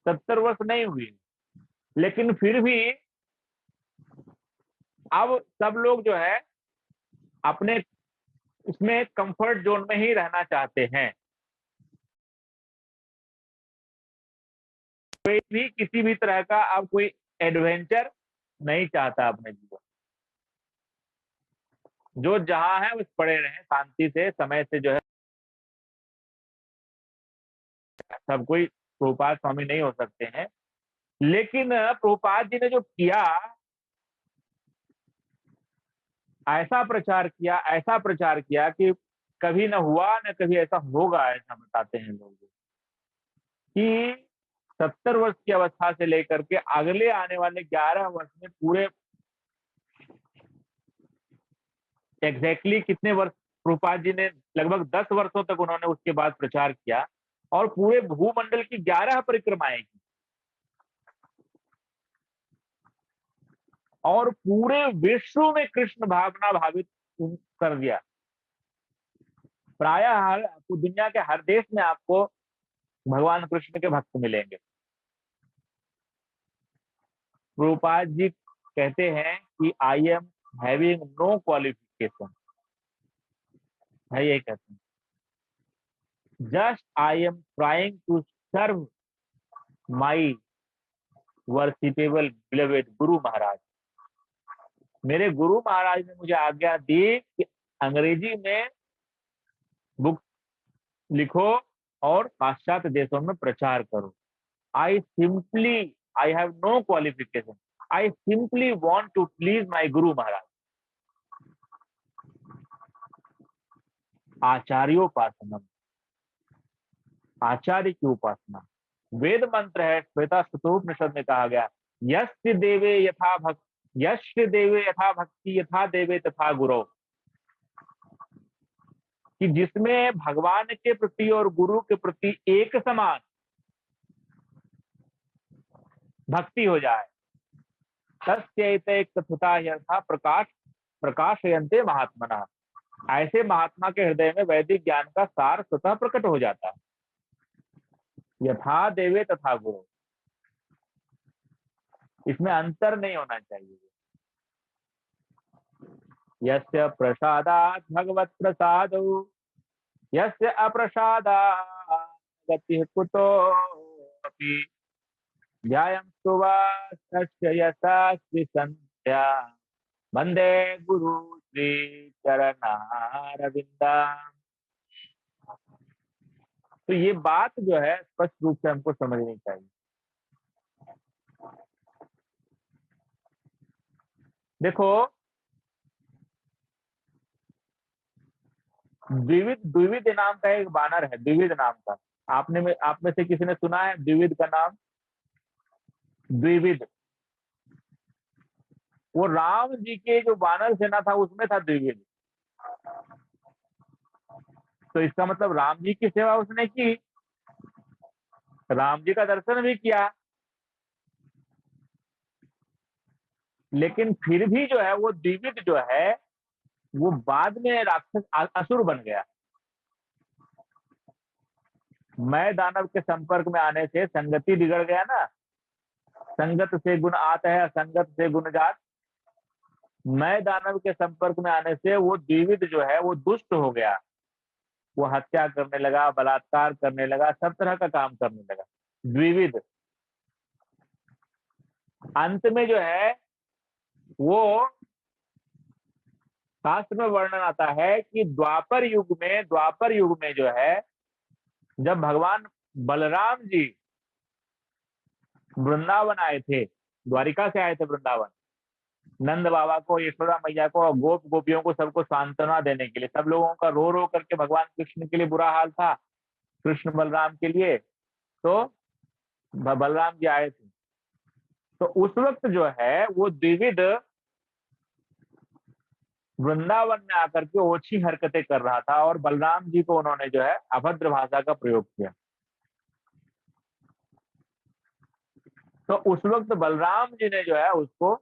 Speaker 1: 70 वर्ष नहीं हुई, लेकिन फिर भी अब सब लोग जो है अपने उसमें कंफर्ट जोन में ही रहना चाहते हैं। कोई भी किसी भी तरह का अब कोई एडवेंचर नहीं चाहता अपने जीवन। जो जहां है उस पड़े रहे शांति से, समय से जो है। सब कोई प्रभुपाद स्वामी नहीं हो सकते हैं, लेकिन प्रभुपाद जी ने जो किया, ऐसा प्रचार किया कि कभी न हुआ न कभी ऐसा होगा, ऐसा बताते हैं लोग कि 70 वर्ष की अवस्था से लेकर के अगले आने वाले 11 वर्ष में पूरे एग्जैक्टली कितने वर्ष प्रभुपाद जी ने, लगभग 10 वर्षों तक उन्होंने उसके बाद प्रचार किया और पूरे भूमंडल की 11 परिक्रमाएं की और पूरे विश्व में कृष्ण भावना भावित कर दिया। प्रायः हर दुनिया के हर देश में आपको भगवान कृष्ण के भक्त मिलेंगे। प्रभुपाद जी कहते हैं कि I am having no qualification, है ये कहते हैं, just I am trying to serve my worshipable beloved guru Maharaj. मेरे गुरु महाराज ने मुझे आज्ञा दी कि अंग्रेजी में बुक लिखो और पाश्चात्य देशों में प्रचार करो। I have no qualification, I simply want to please my guru Maharaj. आचार्योपासना, आचार्य की उपासना वेद मंत्र है। श्वेता शतोपनिषद में कहा गया, यस्य देवे यथा भक्ति यथा देवे तथा गुरु, कि जिसमें भगवान के प्रति और गुरु के प्रति एक समान भक्ति हो जाए, तस्यैते तथा यथा प्रकाशयन्ते महात्मना, ऐसे महात्मा के हृदय में वैदिक ज्ञान का सार स्वतः प्रकट हो जाता है। यथा देवे तथा गुरु, इसमें अंतर नहीं होना चाहिए। यस्य प्रसादात् भगवत प्रसादो यस्य अप्रसादात् गतिः कुतोऽपि ध्यायं सुवासस्य यशास्ति संध्या वंदे गुरु श्री चरणारविंदा। तो ये बात जो है स्पष्ट रूप से हमको समझनी चाहिए। देखो, द्विविद नाम का एक बानर है, द्विविद नाम का। आप में से किसी ने सुना है द्विविद का नाम? द्विविद, वो राम जी के जो वानर सेना था उसमें था द्विविद। तो इसका मतलब राम जी की सेवा उसने की, राम जी का दर्शन भी किया, लेकिन फिर भी जो है वो द्विविद जो है वो बाद में राक्षस असुर बन गया। मैं दानव के संपर्क में आने से संगति बिगड़ गया ना, संगत से गुण आता है, असंगत से गुण जात। मैं दानव के संपर्क में आने से वो द्विविद जो है वो दुष्ट हो गया, वो हत्या करने लगा, बलात्कार करने लगा, सब तरह का काम करने लगा द्विविद। अंत में जो है वो शास्त्र में वर्णन आता है कि द्वापर युग में जो है जब भगवान बलराम जी वृंदावन आए थे, द्वारिका से आए थे वृंदावन, नंद बाबा को, यशोदा मैया को और गोपियों को सबको सांत्वना देने के लिए। सब लोगों का रो रो करके भगवान कृष्ण के लिए बुरा हाल था, कृष्ण बलराम के लिए। तो बलराम जी आए थे, तो उस वक्त जो है वो द्विविद वृंदावन में आकर के ओछी हरकतें कर रहा था और बलराम जी को उन्होंने जो है अभद्र भाषा का प्रयोग किया। तो उस वक्त बलराम जी ने जो है उसको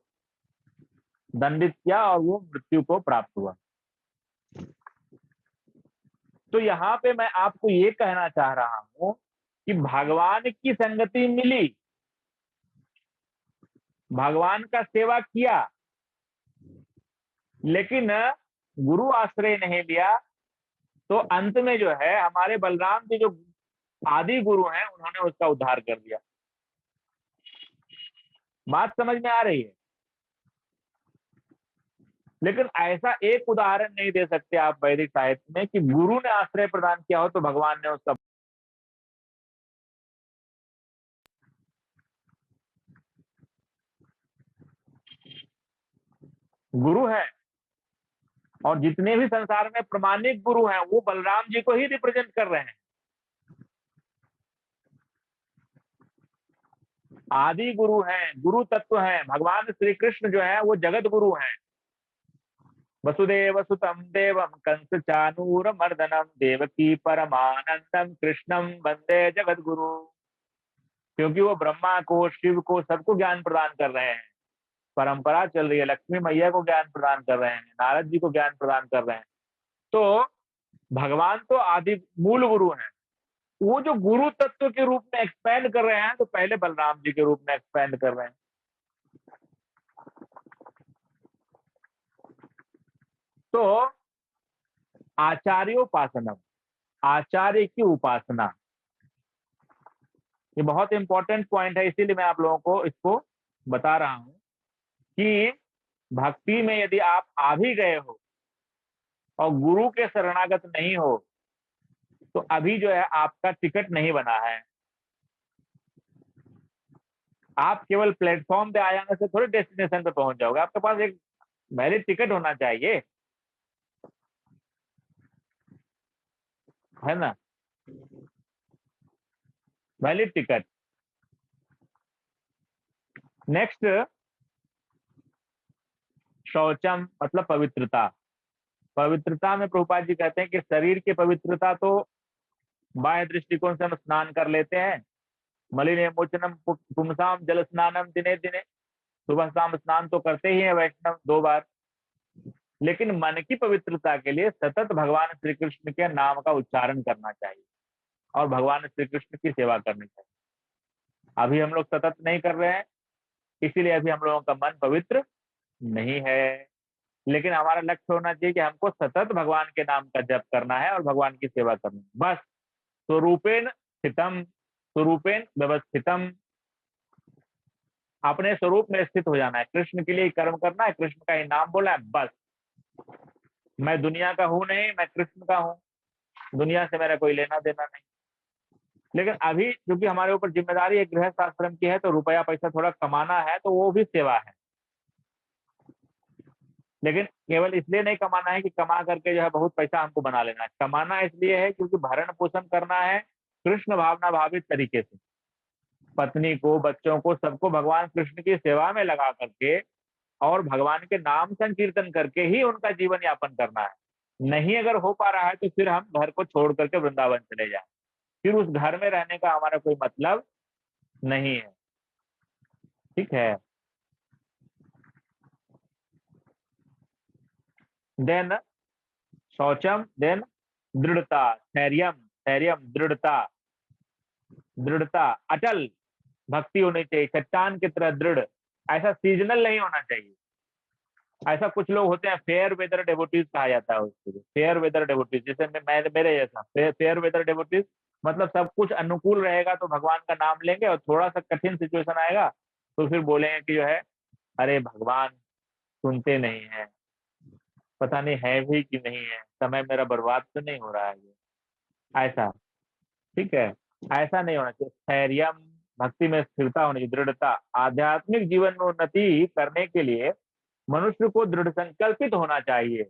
Speaker 1: दंडित किया और वो मृत्यु को प्राप्त हुआ। तो यहाँ पे मैं आपको ये कहना चाह रहा हूं कि भगवान की संगति मिली, भगवान का सेवा किया, लेकिन गुरु आश्रय नहीं लिया, तो अंत में जो है हमारे बलराम जी जो आदि गुरु हैं उन्होंने उसका उद्धार कर दिया। बात समझ में आ रही है? लेकिन ऐसा एक उदाहरण नहीं दे सकते आप वैदिक साहित्य में कि गुरु ने आश्रय प्रदान किया हो तो भगवान ने उसका। गुरु है, और जितने भी संसार में प्रमाणिक गुरु हैं वो बलराम जी को ही रिप्रेजेंट कर रहे हैं। आदि गुरु हैं, गुरु तत्व हैं। भगवान श्री कृष्ण जो है वो जगत गुरु हैं। वसुदेव सुतम देवम कंस चानूर मर्दनम देवकी परमानंदम कृष्णम वंदे जगत गुरु। क्योंकि वो ब्रह्मा को, शिव को, सबको ज्ञान प्रदान कर रहे हैं। परंपरा चल रही है, लक्ष्मी मैया को ज्ञान प्रदान कर रहे हैं, नारद जी को ज्ञान प्रदान कर रहे हैं। तो भगवान तो आदि मूल गुरु हैं। वो जो गुरु तत्व के रूप में एक्सपेंड कर रहे हैं तो पहले बलराम जी के रूप में एक्सपेंड कर रहे हैं। तो आचार्योपासनम, आचार्य की उपासना, ये बहुत इंपॉर्टेंट पॉइंट है, इसीलिए मैं आप लोगों को इसको बता रहा हूं कि भक्ति में यदि आप आ भी गए हो और गुरु के शरणागत नहीं हो तो अभी जो है आपका टिकट नहीं बना है। आप केवल प्लेटफॉर्म पे आ जाने से थोड़े डेस्टिनेशन पे पहुंच जाओगे। आपके पास एक वैलिड टिकट होना चाहिए, है ना? Valid ticket. नेक्स्ट, शौचम मतलब पवित्रता। पवित्रता में प्रभुपाद जी कहते हैं कि शरीर की पवित्रता तो बाह्य दृष्टिकोण से हम स्नान कर लेते हैं, मलिन मोचनम पुंसाम जल स्नानम दिने दिने, सुबह शाम स्नान तो करते ही हैं वैष्णव 2 बार। लेकिन मन की पवित्रता के लिए सतत भगवान श्री कृष्ण के नाम का उच्चारण करना चाहिए और भगवान श्री कृष्ण की सेवा करनी चाहिए। अभी हम लोग सतत नहीं कर रहे हैं, इसीलिए अभी हम लोगों का मन पवित्र नहीं है। लेकिन हमारा लक्ष्य होना चाहिए कि हमको सतत भगवान के नाम का जप करना है और भगवान की सेवा करनी है, बस। स्वरूपेण स्थितम, स्वरूपेण व्यवस्थितम, अपने स्वरूप में स्थित हो जाना है। कृष्ण के लिए कर्म करना है, कृष्ण का ही नाम बोला है, बस। मैं दुनिया का हूं नहीं, मैं कृष्ण का हूं, दुनिया से मेरा कोई लेना देना नहीं। लेकिन अभी क्योंकि हमारे ऊपर जिम्मेदारी एक गृहस्थ आश्रम की है, तो रुपया पैसा थोड़ा कमाना है, तो वो भी सेवा है। लेकिन केवल इसलिए नहीं कमाना है कि कमा करके जो है बहुत पैसा हमको बना लेना है। कमाना इसलिए है क्योंकि भरण पोषण करना है कृष्ण भावना भावित तरीके से। पत्नी को, बच्चों को, सबको भगवान कृष्ण की सेवा में लगा करके और भगवान के नाम संकीर्तन करके ही उनका जीवन यापन करना है। नहीं अगर हो पा रहा है तो फिर हम घर को छोड़ करके वृंदावन चले जाएं, फिर उस घर में रहने का हमारा कोई मतलब नहीं है। ठीक है? देन शौचम, देन दृढ़ता, धैर्यम, धैर्यम दृढ़ता, दृढ़ता अटल भक्ति होनी चाहिए, चट्टान की तरह दृढ़। ऐसा सीजनल नहीं होना चाहिए। ऐसा कुछ लोग होते हैं, फेयर वेदर डेवोटीज कहा जाता है उसको, फेयर वेदर डेवोटीज, जैसे मैं मेरे जैसा फेयर वेदर डेवोटीज, मतलब सब कुछ अनुकूल रहेगा तो भगवान का नाम लेंगे, और थोड़ा सा कठिन सिचुएशन आएगा तो फिर बोलेंगे कि जो है अरे भगवान सुनते नहीं है, पता नहीं है भी कि नहीं है, समय मेरा बर्बाद तो नहीं हो रहा है ये, ऐसा। ठीक है? ऐसा नहीं होना चाहिए। धैर्यम, भक्ति में स्थिरता होनी चाहिए, दृढ़ता। आध्यात्मिक जीवन में उन्नति करने के लिए मनुष्य को दृढ़ संकल्पित होना चाहिए।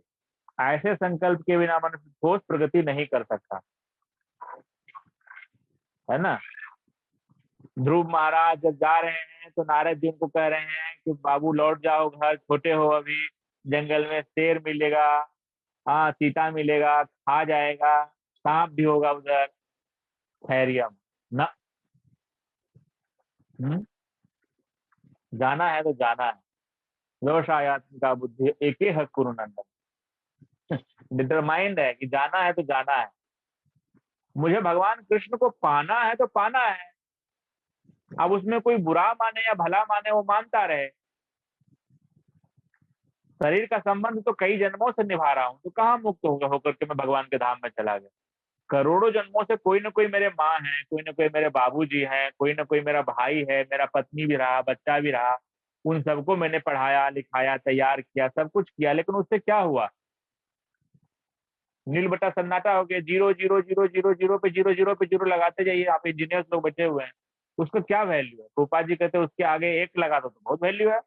Speaker 1: ऐसे संकल्प के बिना मनुष्य ठोस प्रगति नहीं कर सकता, है ना? ध्रुव महाराज जब जा रहे हैं तो नारद जी उनको कह रहे हैं कि बाबू लौट जाओ घर, छोटे हो अभी, जंगल में शेर मिलेगा, हाँ चीता मिलेगा, खा जाएगा, सांप भी होगा उधर। धैर्यम न, जाना है तो जाना है। व्यवसायत्मिका बुद्धि एक ही कुरु नंदन। डिटरमाइंड है कि जाना है तो जाना है। मुझे भगवान कृष्ण को पाना है तो पाना है। अब उसमें कोई बुरा माने या भला माने, वो मानता रहे। शरीर का संबंध तो कई जन्मों से निभा रहा हूं, तो कहाँ मुक्त होकर के मैं भगवान के धाम में चला गया। करोड़ों जन्मों से कोई ना कोई मेरे माँ है, कोई ना कोई मेरे बाबूजी हैं, कोई ना कोई मेरा भाई है, मेरा पत्नी भी रहा, बच्चा भी रहा। उन सबको मैंने पढ़ाया लिखाया तैयार किया, सब कुछ किया, लेकिन उससे क्या हुआ? नील बटा सन्नाटा हो गया। Zero zero zero zero zero पे जीरो जीरो पे जीरो लगाते जाइए। आप इंजीनियर्स लोग बचे हुए हैं, उसका क्या वैल्यू है? गोपाल जी कहते हैं उसके आगे एक लगा दो तो बहुत वैल्यू है।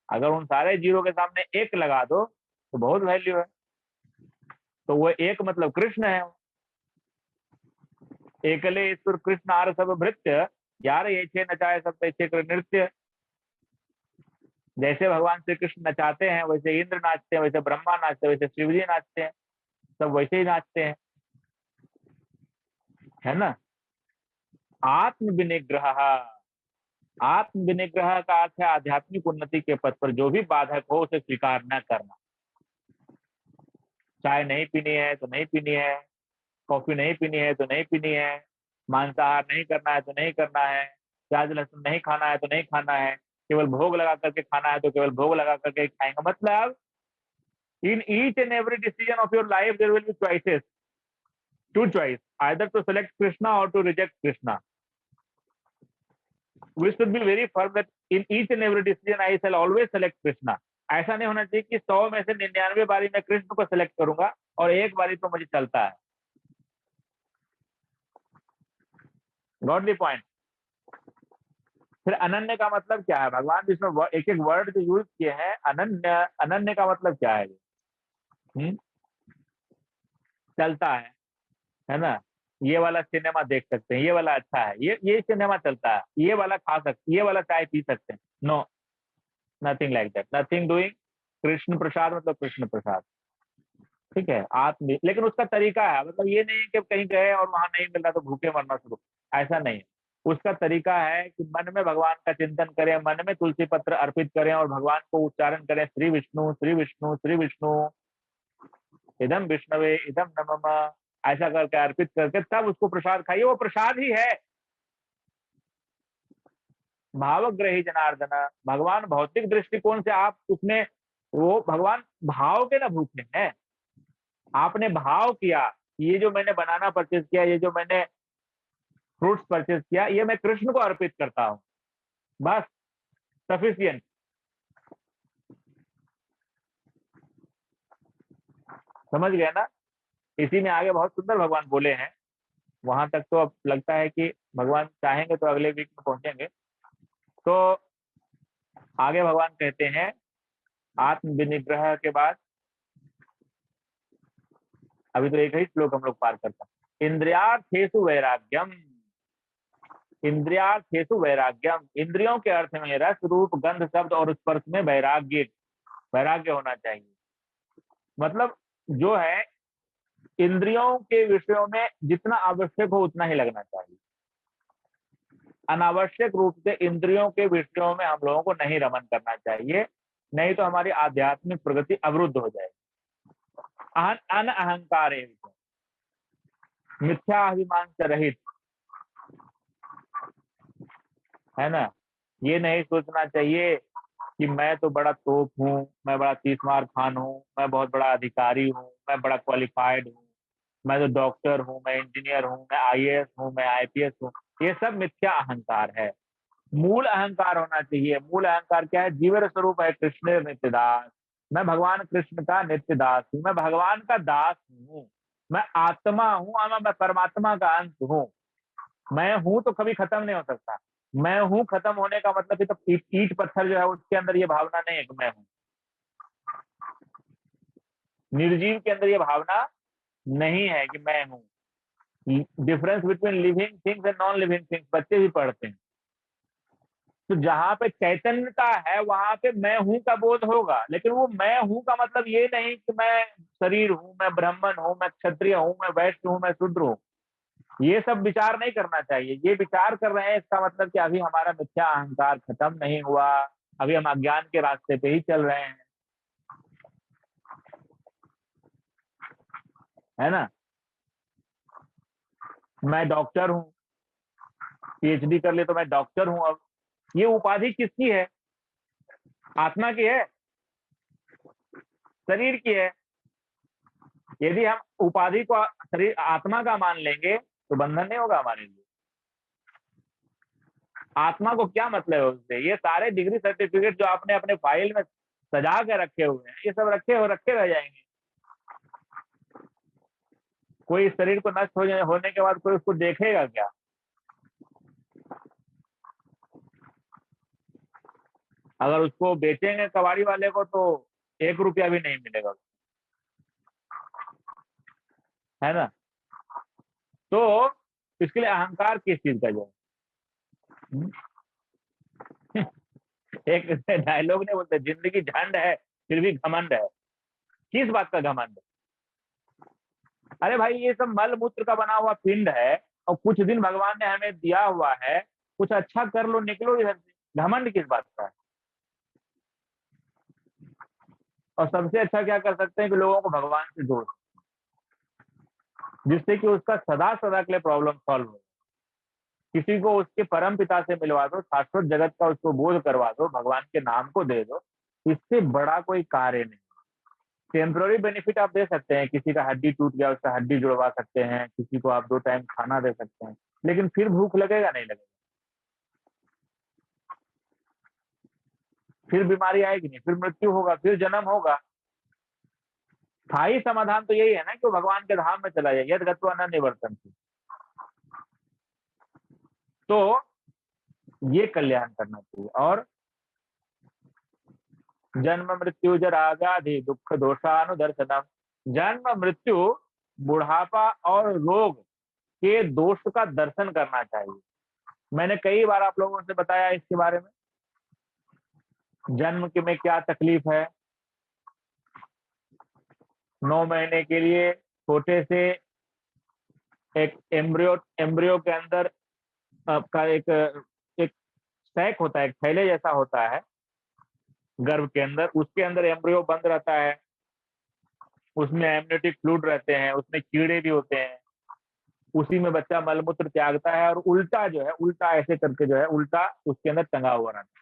Speaker 1: अगर उन सारे जीरो के सामने एक लगा दो तो बहुत वैल्यू है। तो वो एक मतलब कृष्ण है। एकले ईश्वर कृष्ण आर सब भृत्य, यार ये छे नचाए सब तैसे कर नृत्य। जैसे भगवान श्री कृष्ण नचाते हैं, वैसे इंद्र नाचते हैं, वैसे ब्रह्मा नाचते हैं, वैसे शिवजी नाचते हैं, सब वैसे ही नाचते हैं, है ना। आत्म विनिग्रह, आत्म विनिग्रह का अर्थ है आध्यात्मिक उन्नति के पथ पर जो भी बाधक हो उसे स्वीकार न करना। चाय नहीं पीनी है तो नहीं पीनी है, कॉफी नहीं पीनी है तो नहीं पीनी है, मांसाहार नहीं करना है तो नहीं करना है, प्याज लहसुन नहीं खाना है तो नहीं खाना है, केवल भोग लगा करके खाना है तो केवल भोग लगा करके खाएंगे। मतलब in each and every decision of your life there will be choices, two choice, either to select Krishna or to reject Krishna. We should be very firm that in each and every decision I shall always select Krishna. ऐसा नहीं होना चाहिए कि 100 में से 99 बारी मैं कृष्ण को सेलेक्ट करूंगा और एक बारी तो मुझे चलता है। Got the point. फिर अनन्य का मतलब क्या है? भगवान जिसमें एक एक वर्ड जो यूज किए हैं, अनन्य, अनन्य का मतलब क्या है? चलता है ना। ये वाला सिनेमा देख सकते हैं, ये वाला अच्छा है, ये सिनेमा चलता है, ये वाला खा सकते, ये वाला चाय पी सकते हैं। No, nothing like that, nothing doing. Krishna Prasad मतलब कृष्ण प्रसाद, ठीक है। आत्म, लेकिन उसका तरीका है, मतलब ये नहीं कि कहीं गए और वहां नहीं मिल रहा तो भूखे मरना शुरू, ऐसा नहीं है। उसका तरीका है कि मन में भगवान का चिंतन करें, मन में तुलसी पत्र अर्पित करें और भगवान को उच्चारण करें, श्री विष्णु श्री विष्णु श्री विष्णु, इदम विष्णवे इदम नमः, ऐसा करके अर्पित करके तब उसको प्रसाद खाइए। वो प्रसाद ही है। भावग्रही जनार्दन, भगवान भौतिक दृष्टिकोण से आप उसमें, वो भगवान भाव के ना भूखे हैं। आपने भाव किया, ये जो मैंने बनाना परचेज किया, ये जो मैंने फ्रूट्स परचेज किया, ये मैं कृष्ण को अर्पित करता हूं, बस सफिशियंट। समझ गए ना। इसी में आगे बहुत सुंदर भगवान बोले हैं, वहां तक तो अब लगता है कि भगवान चाहेंगे तो अगले वीक में पहुंचेंगे। तो आगे भगवान कहते हैं आत्म विनिग्रह के बाद, अभी तो एक ही श्लोक हम लोग पार करते हैं। इंद्रियार्थेषु वैराग्यम, इंद्रियार्थेषु वैराग्यम, इंद्रियों के अर्थ में रस रूप गंध शब्द और स्पर्श में वैराग्य, वैराग्य होना चाहिए। मतलब जो है इंद्रियों के विषयों में जितना आवश्यक हो उतना ही लगना चाहिए। अनावश्यक रूप से इंद्रियों के विषयों में हम लोगों को नहीं रमन करना चाहिए, नहीं तो हमारी आध्यात्मिक प्रगति अवरुद्ध हो जाएगी। अन अहंकार मिथ्या अभिमान से रहित, है ना। ये नहीं सोचना चाहिए कि मैं तो बड़ा तोप हूँ, मैं बड़ा तीसमार खान हूँ, मैं बहुत बड़ा अधिकारी हूँ, मैं बड़ा क्वालिफाइड हूँ, मैं तो डॉक्टर हूँ, मैं इंजीनियर हूँ, मैं आईएएस हूँ, मैं आईपीएस हूँ। ये सब मिथ्या अहंकार है। मूल अहंकार होना चाहिए। मूल अहंकार क्या है? जीवन स्वरूप है कृष्ण नित्यदास, मैं भगवान कृष्ण का नित्यदास हूँ, मैं भगवान का दास हूँ, मैं आत्मा हूँ और मैं परमात्मा का अंश हूँ। मैं हूं तो कभी खत्म नहीं हो सकता। मैं हूं खत्म होने का मतलब तो ईट पत्थर जो है उसके अंदर ये भावना नहीं है कि मैं हूं। निर्जीव के अंदर ये भावना नहीं है कि मैं हूं। Difference between living things and non living things बच्चे भी पढ़ते हैं। तो जहां पे चैतन्यता है वहां पे मैं हूं का बोध होगा, लेकिन वो मैं हूं का मतलब ये नहीं कि मैं शरीर हूं, मैं ब्राह्मण हूं, मैं क्षत्रिय हूं, मैं वैश्य हूं, मैं शूद्र हूं। ये सब विचार नहीं करना चाहिए। ये विचार कर रहे हैं इसका मतलब कि अभी हमारा मिथ्या अहंकार खत्म नहीं हुआ, अभी हम अज्ञान के रास्ते पे ही चल रहे हैं, है ना। मैं डॉक्टर हूं, पीएचडी कर ले तो मैं डॉक्टर हूं। अब ये उपाधि किसकी है? आत्मा की है, शरीर की है। यदि हम उपाधि को शरीर आत्मा का मान लेंगे तो बंधन नहीं होगा हमारे लिए। आत्मा को क्या मतलब है उससे? ये सारे डिग्री सर्टिफिकेट जो आपने अपने फाइल में सजा के रखे हुए हैं, ये सब रखे रह जाएंगे। कोई शरीर को नष्ट होने के बाद कोई उसको देखेगा क्या? अगर उसको बेचेंगे कबाड़ी वाले को तो 1 रुपया भी नहीं मिलेगा, है ना? तो इसके लिए अहंकार किस चीज का जो एक डायलॉग नहीं बोलते, जिंदगी झंड है फिर भी घमंड है। किस बात का घमंड? अरे भाई ये सब मल मूत्र का बना हुआ पिंड है और कुछ दिन भगवान ने हमें दिया हुआ है, कुछ अच्छा कर लो, निकलो इधर से। घमंड किस बात का है? और सबसे अच्छा क्या कर सकते हैं कि लोगों को भगवान से जोड़, जिससे कि उसका सदा सदा के लिए प्रॉब्लम सॉल्व हो। किसी को उसके परम पिता से मिलवा दो, शाश्वत जगत का उसको बोध करवा दो, भगवान के नाम को दे दो, इससे बड़ा कोई कार्य नहीं। टेम्पररी बेनिफिट आप दे सकते हैं, किसी का हड्डी टूट गया उसका हड्डी जुड़वा सकते हैं, किसी को आप 2 टाइम खाना दे सकते हैं, लेकिन फिर भूख लगेगा नहीं लगेगा? फिर बीमारी आएगी नहीं, फिर मृत्यु होगा, फिर जन्म होगा। स्थायी समाधान तो यही है ना कि वो भगवान के धाम में चला जाए, यद गत्वा न निवर्तन्ति। तो ये कल्याण करना चाहिए। और जन्म मृत्यु जरा व्याधि दुख दोषानुदर्शनम, जन्म मृत्यु बुढ़ापा और रोग के दोष का दर्शन करना चाहिए। मैंने कई बार आप लोगों से बताया इसके बारे में। जन्म के में क्या तकलीफ है, 9 महीने के लिए छोटे से एक एम्ब्रियो के अंदर आपका एक एक सैक होता है, एक थैले जैसा होता है गर्भ के अंदर, उसके अंदर एम्ब्रियो बंद रहता है, उसमें एमनियोटिक फ्लूइड रहते हैं, उसमें कीड़े भी होते हैं, उसी में बच्चा मलमूत्र त्यागता है और उल्टा जो है, उल्टा ऐसे करके जो है उल्टा उसके अंदर टंगा हुआ रहता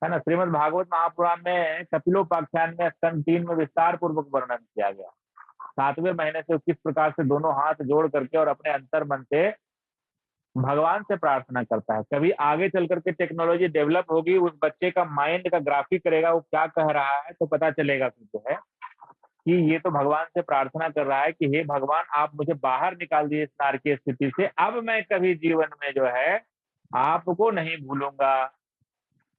Speaker 1: है ना। श्रीमद् भागवत महापुराण में कपिलोपाख्यान में स्कंद 3 में विस्तार पूर्वक वर्णन किया गया। 7वें महीने से किस प्रकार से दोनों हाथ जोड़ करके और अपने अंतर मन से भगवान से प्रार्थना करता है। कभी आगे चल करके टेक्नोलॉजी डेवलप होगी, उस बच्चे का माइंड का ग्राफिक करेगा वो क्या कह रहा है, तो पता चलेगा कि जो है कि ये तो भगवान से प्रार्थना कर रहा है कि हे भगवान आप मुझे बाहर निकाल दिए इस नारकीय स्थिति से, अब मैं कभी जीवन में जो है आपको नहीं भूलूंगा।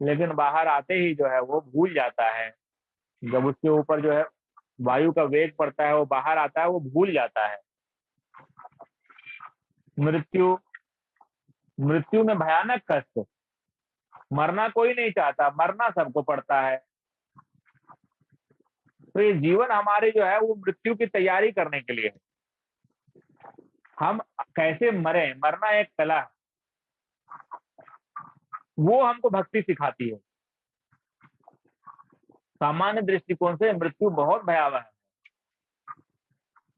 Speaker 1: लेकिन बाहर आते ही जो है वो भूल जाता है, जब उसके ऊपर जो है वायु का वेग पड़ता है, वो बाहर आता है, वो भूल जाता है। मृत्यु में भयानक कष्ट, मरना कोई नहीं चाहता, मरना सबको पड़ता है। तो ये जीवन हमारे जो है वो मृत्यु की तैयारी करने के लिए है। हम कैसे मरे, मरना एक कला है, वो हमको भक्ति सिखाती है। सामान्य दृष्टिकोण से मृत्यु बहुत भयावह है,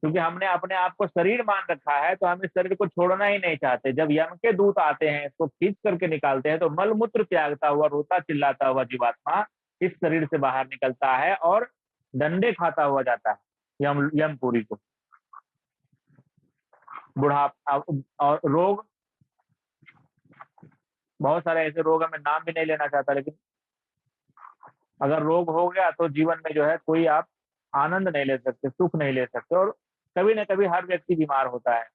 Speaker 1: क्योंकि हमने अपने आप को शरीर मान रखा है, तो हम इस शरीर को छोड़ना ही नहीं चाहते। जब यम के दूत आते हैं, इसको खींच करके निकालते हैं, तो मलमूत्र त्यागता हुआ, रोता चिल्लाता हुआ जीवात्मा इस शरीर से बाहर निकलता है और डंडे खाता हुआ जाता है यमपुरी को। बुढ़ापा और रोग, बहुत सारे ऐसे रोग, हमें नाम भी नहीं लेना चाहता, लेकिन अगर रोग हो गया तो जीवन में जो है कोई आप आनंद नहीं ले सकते, सुख नहीं ले सकते, और कभी ना कभी हर व्यक्ति बीमार होता है।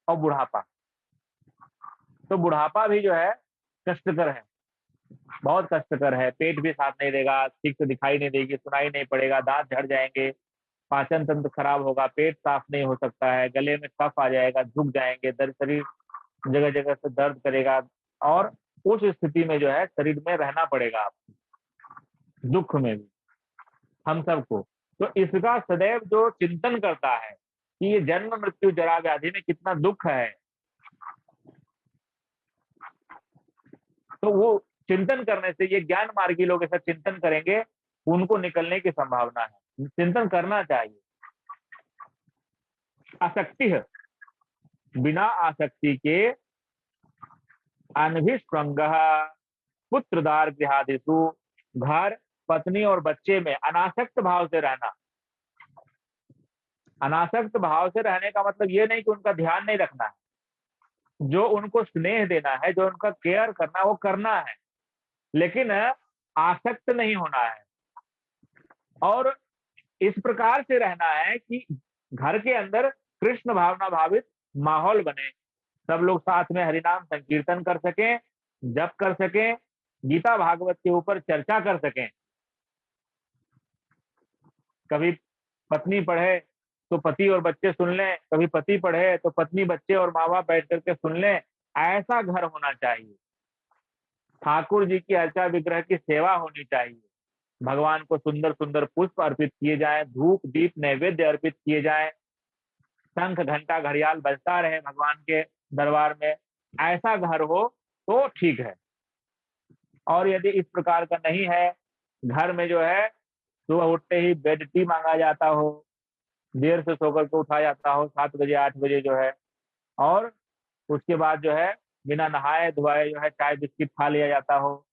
Speaker 1: और बुढ़ापा, तो बुढ़ापा भी जो है कष्टकर है, बहुत कष्टकर है। पेट भी साथ नहीं देगा, ठीक से दिखाई नहीं देगी, सुनाई नहीं पड़ेगा, दांत झड़ जाएंगे, पाचन तंत्र खराब होगा, पेट साफ नहीं हो सकता है, गले में कफ आ जाएगा, झुक जाएंगे, दर्द, शरीर जगह जगह से दर्द करेगा, और उस स्थिति में जो है शरीर में रहना पड़ेगा आपको, दुख में भी, हम सबको। तो इसका सदैव जो चिंतन करता है कि ये जन्म मृत्यु जरा व्याधि में कितना दुख है, तो वो चिंतन करने से, ये ज्ञान मार्गी लोग ऐसा चिंतन करेंगे, उनको निकलने की संभावना है। चिंतन करना चाहिए। आसक्ति है, बिना आसक्ति के अनभिष्वंग पुत्रदार गृहादिषु, घर, पत्नी और बच्चे में अनासक्त भाव से रहना। अनासक्त भाव से रहने का मतलब ये नहीं कि उनका ध्यान नहीं रखना है, जो उनको स्नेह देना है, जो उनका केयर करना, वो करना है, लेकिन आसक्त नहीं होना है। और इस प्रकार से रहना है कि घर के अंदर कृष्ण भावना भावित माहौल बने, सब लोग साथ में हरिनाम संकीर्तन कर सकें, जप कर सकें, गीता भागवत के ऊपर चर्चा कर सकें। कभी पत्नी पढ़े तो पति और बच्चे सुन लें, कभी पति पढ़े तो पत्नी, बच्चे और माँ बाप बैठ करके सुन लें। ऐसा घर होना चाहिए। ठाकुर जी की अर्चा विग्रह की सेवा होनी चाहिए। भगवान को सुंदर सुंदर पुष्प अर्पित किए जाएं, धूप दीप नैवेद्य अर्पित किए जाएं, शंख घंटा घड़ियाल बजता रहे भगवान के दरबार में। ऐसा घर हो तो ठीक है। और यदि इस प्रकार का नहीं है, घर में जो है सुबह उठते ही बेड टी मांगा जाता हो, देर से सोकर के उठा जाता हो 7 बजे 8 बजे जो है, और उसके बाद जो है बिना नहाए धोए जो है चाय बिस्किट खा लिया जाता हो,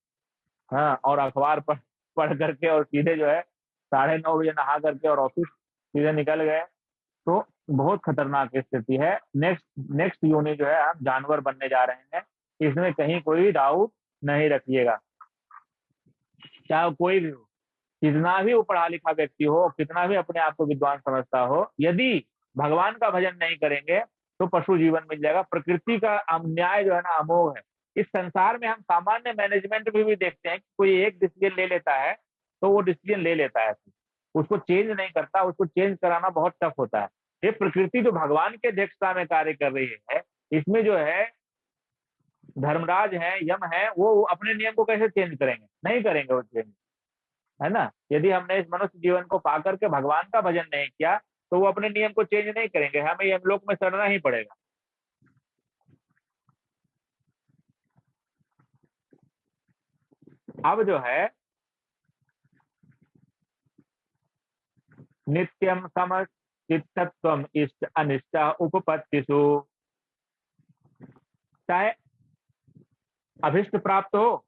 Speaker 1: हाँ, और अखबार पढ़ करके और सीधे जो है 9:30 बजे नहा करके और ऑफिस सीधे निकल गए, तो बहुत खतरनाक स्थिति है। नेक्स्ट यूनिट जो है हम जानवर बनने जा रहे हैं, इसमें कहीं कोई डाउट नहीं रखिएगा। चाहे कोई भी हो, कितना भी वो पढ़ा लिखा व्यक्ति हो, कितना भी अपने आप को विद्वान समझता हो, यदि भगवान का भजन नहीं करेंगे तो पशु जीवन मिल जाएगा। प्रकृति का न्याय जो है ना अमोघ है। इस संसार में हम सामान्य मैनेजमेंट में भी देखते हैं कि कोई एक डिसीजन ले लेता है तो वो डिसीजन ले लेता है, उसको चेंज नहीं करता, उसको चेंज कराना बहुत टफ होता है। ये प्रकृति जो भगवान के अध्यक्षता में कार्य कर रही है, इसमें जो है धर्मराज है, यम है, वो अपने नियम को कैसे चेंज करेंगे? नहीं करेंगे वो चेंज, है ना। यदि हमने इस मनुष्य जीवन को पा करके भगवान का भजन नहीं किया तो वो अपने नियम को चेंज नहीं करेंगे, हमें यमलोक में सड़ना ही पड़ेगा। अब जो है नित्यम समचित्तत्वम इष्ट अनिष्ट उपपत्तिषु, चाहे अभिष्ट प्राप्त हो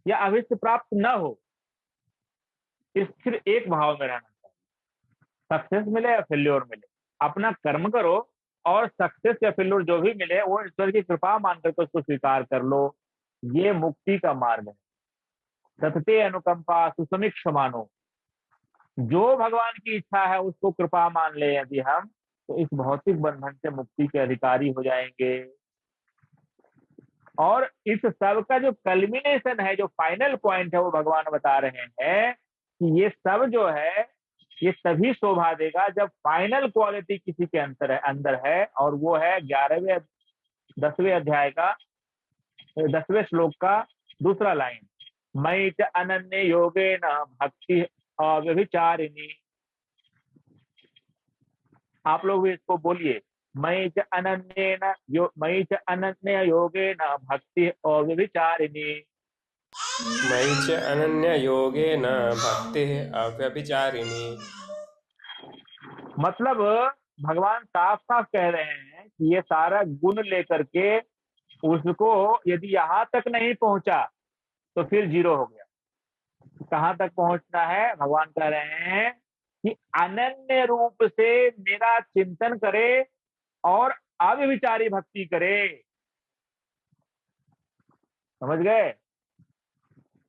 Speaker 1: या अभिष्ट प्राप्त न हो, स्थिर एक भाव में रहना चाहिए। सक्सेस मिले या फेल्योर मिले, अपना कर्म करो और सक्सेस या फेल्योर जो भी मिले वो ईश्वर की कृपा मानकर के उसको स्वीकार कर लो। ये मुक्ति का मार्ग है। सतते अनुकंपा सुसमीक्ष मानो, जो भगवान की इच्छा है उसको कृपा मान ले यदि हम, तो इस भौतिक बंधन से मुक्ति के अधिकारी हो जाएंगे। और इस सब का जो कल्मिनेशन है, जो फाइनल पॉइंट है, वो भगवान बता रहे हैं कि ये सब जो है ये तभी शोभा देगा जब फाइनल क्वालिटी किसी के अंदर है, और वो है 10वें अध्याय का 10वें श्लोक का दूसरा लाइन, मयि च अनन्य योगेन भक्ति अव्यभिचारिणी। आप लोग भी इसको बोलिए, मयि च अनन्य योगेन भक्ति अव्यभिचारिणी।
Speaker 3: मयि च अनन्य योगेन भक्तिः अव्यभिचारिणी।
Speaker 1: मतलब भगवान साफ साफ कह रहे हैं कि ये सारा गुण लेकर के उसको यदि यहाँ तक नहीं पहुंचा तो फिर जीरो हो गया। कहाँ तक पहुंचना है? भगवान कह रहे हैं कि अनन्य रूप से मेरा चिंतन करे और अव्यभिचारी भक्ति करे। समझ गए?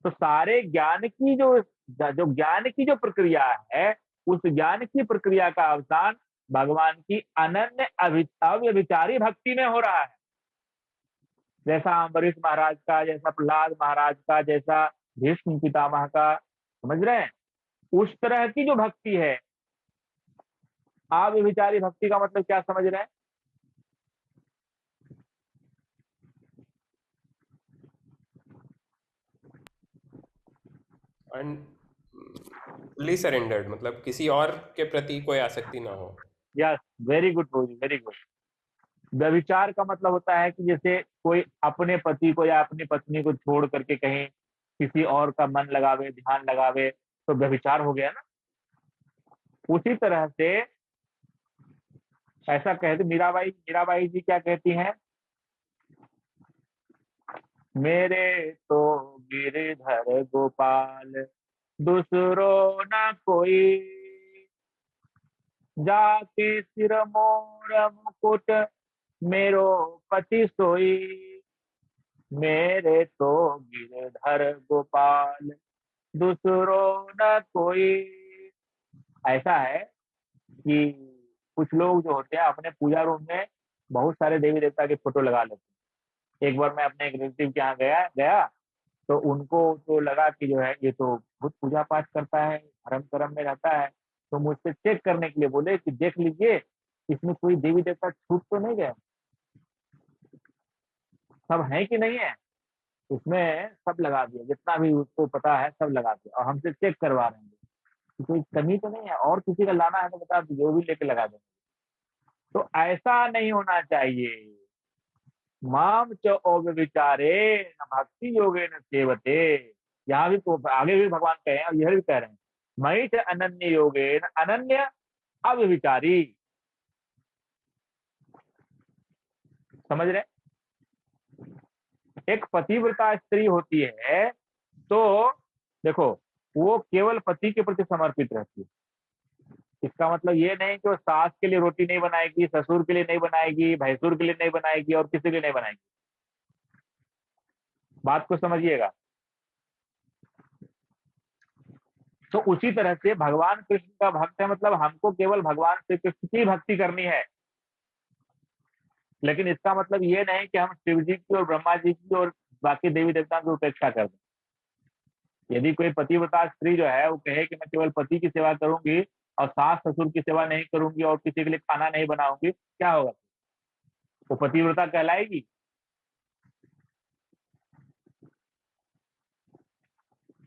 Speaker 1: तो सारे ज्ञान की जो ज्ञान की जो प्रक्रिया है, उस ज्ञान की प्रक्रिया का अवसान भगवान की अनन्य अव्यभिचारी भक्ति में हो रहा है। जैसा अम्बरीश महाराज का, जैसा प्रहलाद महाराज का, जैसा भीष्म पितामह का, समझ रहे हैं? उस तरह की जो भक्ति है। अव्यभिचारी भक्ति का मतलब क्या समझ रहे हैं?
Speaker 3: फुल्ली सरेंडर्ड, मतलब किसी और के प्रति कोई आसक्ति ना हो।
Speaker 1: यस, वेरी गुड प्रभु जी, वेरी गुड। व्यभिचार का मतलब होता है कि जैसे कोई अपने पति को या अपनी पत्नी को छोड़ करके कहीं किसी और का मन लगावे, ध्यान लगावे, तो व्यभिचार हो गया ना। उसी तरह से ऐसा कहते मीराबाई जी क्या कहती हैं, मेरे तो गिरधर गोपाल दूसरो न कोई, जाके सिर मोर मुकुट मेरो पति सोई, मेरे तो गिरधर गोपाल दूसरो न कोई। ऐसा है कि कुछ लोग जो होते हैं अपने पूजा रूम में बहुत सारे देवी देवता के फोटो लगा लेते हैं। एक बार मैं अपने एक रिलेटिव के यहाँ गया गया तो उनको तो लगा कि जो है ये तो बहुत पूजा पाठ करता है, धर्म कर्म में रहता है, तो मुझसे चेक करने के लिए बोले कि देख लीजिए इसमें कोई देवी देवता छूट तो नहीं गया, सब है कि नहीं है। उसमें सब लगा दिया, जितना भी उसको पता है सब लगा दिया, और हमसे चेक करवा रहे हैं कि कोई कमी तो नहीं है, और किसी का लाना है तो बता दीजिए, वो भी लेके लगा देंगे। तो ऐसा नहीं होना चाहिए। माम च विचारे न भक्ति योगे न सेवते, यहाँ भी तो आगे भी भगवान कहे हैं और यह भी कह रहे हैं, मई च अनन्य योगे न अनन्य अव्यभिचारी। समझ रहे, एक पतिव्रता स्त्री होती है तो देखो वो केवल पति के प्रति समर्पित रहती है। इसका मतलब ये नहीं कि वो सास के लिए रोटी नहीं बनाएगी, ससुर के लिए नहीं बनाएगी, भैंसुर के लिए नहीं बनाएगी और किसी के लिए नहीं बनाएगी। बात को समझिएगा। तो उसी तरह से भगवान कृष्ण का भक्त है, मतलब हमको केवल भगवान श्री कृष्ण की भक्ति करनी है, लेकिन इसका मतलब ये नहीं कि हम शिव जी की और ब्रह्मा जी की और बाकी देवी देवताओं की उपेक्षा कर दें। यदि कोई पतिव्रता स्त्री जो है वो कहे कि मैं केवल पति की सेवा करूंगी और सास ससुर की सेवा नहीं करूंगी और किसी के लिए खाना नहीं बनाऊंगी, क्या होगा? वो पतिव्रता कहलाएगी?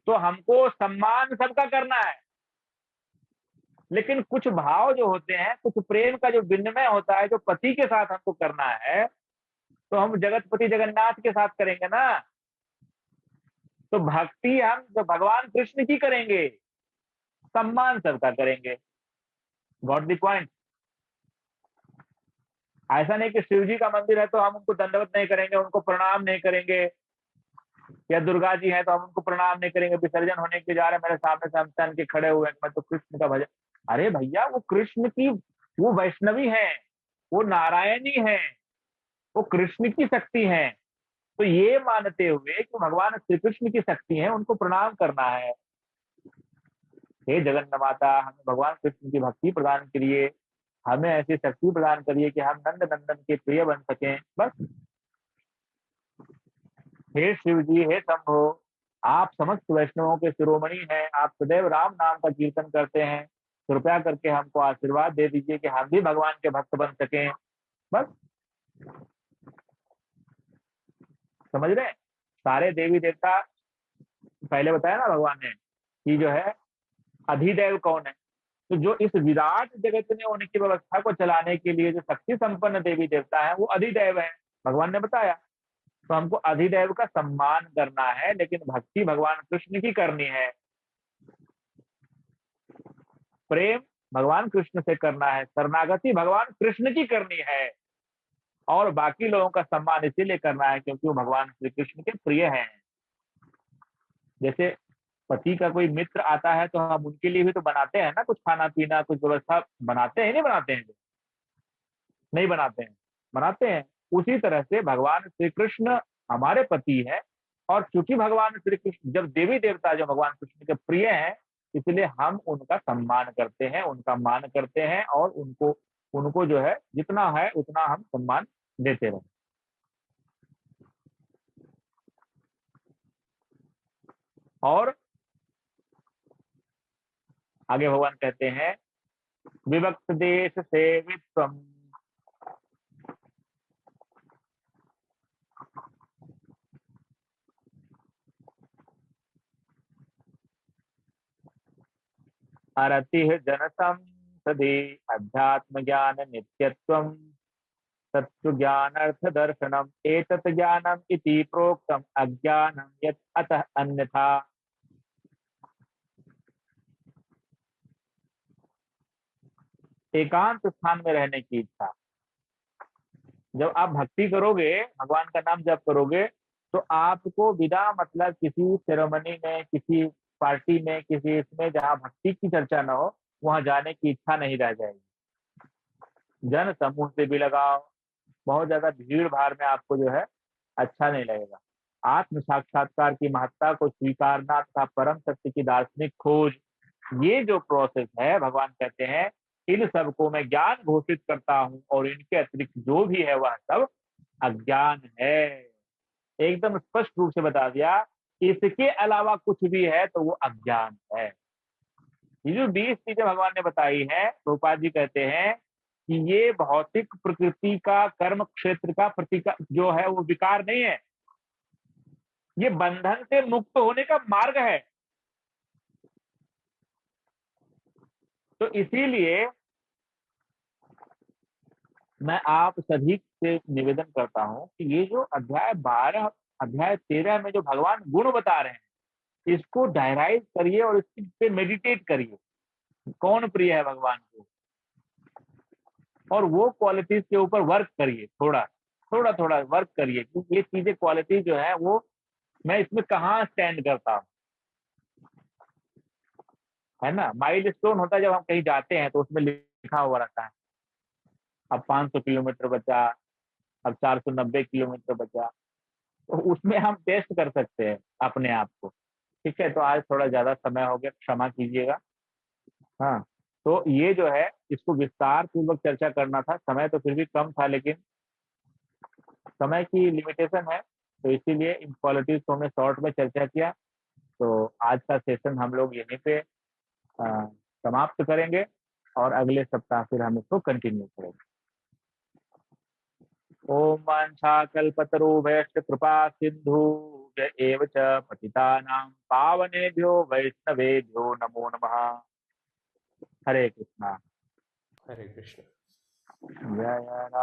Speaker 1: तो हमको सम्मान सबका करना है, लेकिन कुछ भाव जो होते हैं, कुछ प्रेम का जो विनिमय होता है जो पति के साथ हमको करना है, तो हम जगतपति जगन्नाथ के साथ करेंगे ना। तो भक्ति हम जो भगवान कृष्ण की करेंगे, सम्मान सबका करेंगे। Got the point. ऐसा नहीं कि शिव जी का मंदिर है तो हम उनको दंडवत नहीं करेंगे, उनको प्रणाम नहीं करेंगे, या दुर्गा जी है तो हम उनको प्रणाम नहीं करेंगे, विसर्जन होने के जा रहे मेरे सामने से हम तन के खड़े हुए मैं तो कृष्ण का भजन। अरे भैया वो कृष्ण की, वो वैष्णवी है, वो नारायणी है, वो कृष्ण की शक्ति है। तो ये मानते हुए कि भगवान श्री कृष्ण की शक्ति है, उनको प्रणाम करना है। हे जगन्नाथ माता, हमें भगवान कृष्ण की भक्ति प्रदान करिए, हमें ऐसी शक्ति प्रदान करिए कि हम नंद नंदन के प्रिय बन सकें, बस। हे शिव जी, हे शंभो, आप समस्त वैष्णवों के शिरोमणि हैं, आप सदैव राम नाम का कीर्तन करते हैं, कृपया करके हमको आशीर्वाद दे दीजिए कि हम भी भगवान के भक्त बन सकें, बस। समझ रहे हैं? सारे देवी देवता पहले बताया ना भगवान ने कि जो है अधिदेव कौन है, तो जो इस विराट जगत में उनकी व्यवस्था को चलाने के लिए जो शक्ति संपन्न देवी देवता है वो अधिदेव है, भगवान ने बताया। तो हमको अधिदेव का सम्मान करना है, लेकिन भक्ति भगवान कृष्ण की करनी है, प्रेम भगवान कृष्ण से करना है, शरणागति भगवान कृष्ण की करनी है, और बाकी लोगों का सम्मान इसीलिए करना है क्योंकि वो भगवान श्री कृष्ण के प्रिय हैं। जैसे पति का कोई मित्र आता है तो हम उनके लिए भी तो बनाते हैं ना, कुछ खाना पीना, कुछ व्यवस्था बनाते हैं, नहीं बनाते हैं? नहीं बनाते हैं? बनाते हैं। उसी तरह से भगवान श्री कृष्ण हमारे पति है, और चूंकि भगवान श्री कृष्ण जब देवी देवता जो भगवान कृष्ण के प्रिय हैं, इसलिए हम उनका सम्मान करते हैं, उनका मान करते हैं, और उनको उनको जो है जितना है उतना हम सम्मान देते रहे। और आगे भगवान कहते हैं, विभक्त देश सेवित्वम, अरति जन संसदि अध्यात्म ज्ञान नित्यत्वम तत्व ज्ञान अर्थ दर्शनम एतत् ज्ञानम इति प्रोक्तम अज्ञानम यत् अतः अन्यथा। एकांत स्थान में रहने की इच्छा। जब आप भक्ति करोगे, भगवान का नाम जप करोगे, तो आपको बिना मतलब किसी सेरेमनी में, किसी पार्टी में, किसी इसमें जहाँ भक्ति की चर्चा ना हो, वहां जाने की इच्छा नहीं रह जाएगी। जन समूह से भी लगाओ, बहुत ज्यादा भीड़ भाड़ में आपको जो है अच्छा नहीं लगेगा। आत्म साक्षात्कार की महत्ता को स्वीकारना तथा परम सत्य की दार्शनिक खोज, ये जो प्रोसेस है, भगवान कहते हैं इन सबको मैं ज्ञान घोषित करता हूं और इनके अतिरिक्त जो भी है वह सब अज्ञान है। एकदम स्पष्ट रूप से बता दिया, इसके अलावा कुछ भी है तो वो अज्ञान है। ये जो 20 चीजें भगवान ने बताई है, प्रभुपाद जी कहते हैं कि ये भौतिक प्रकृति का, कर्म क्षेत्र का प्रतीक जो है वो विकार नहीं है, ये बंधन से मुक्त होने का मार्ग है। तो इसीलिए मैं आप सभी से निवेदन करता हूं कि ये जो अध्याय 12, अध्याय 13 में जो भगवान गुण बता रहे हैं, इसको डायराइज करिए और इस पे मेडिटेट करिए, कौन प्रिय है भगवान को, और वो क्वालिटीज के ऊपर वर्क करिए, थोड़ा वर्क करिए कि ये चीजें, क्वालिटी जो है वो मैं इसमें कहाँ स्टैंड करता हूँ, है ना। माइलस्टोन होता है जब हम कहीं जाते हैं तो उसमें लिखा हुआ रहता है अब 500 किलोमीटर बचा, अब 490 किलोमीटर बचा, तो उसमें हम टेस्ट कर सकते हैं अपने आप को। ठीक है, तो आज थोड़ा ज्यादा समय हो गया, क्षमा कीजिएगा। हाँ, तो ये जो है इसको विस्तार पूर्वक चर्चा करना था, समय तो फिर भी कम था, लेकिन समय की लिमिटेशन है, तो इसीलिए इन क्वालिटीज को हमने शॉर्ट में चर्चा किया। तो आज का सेशन हम लोग यहीं पे समाप्त करेंगे और अगले सप्ताह फिर हम इसको कंटिन्यू करेंगे। ओम वाञ्छाकल्पतरुभ्यश्च कृपा सिंधु एव च पतितानां पावनेभ्यो वैष्णवेभ्यो नमो नमः। हरे कृष्णा।
Speaker 3: हरे कृष्ण।
Speaker 1: जय राम।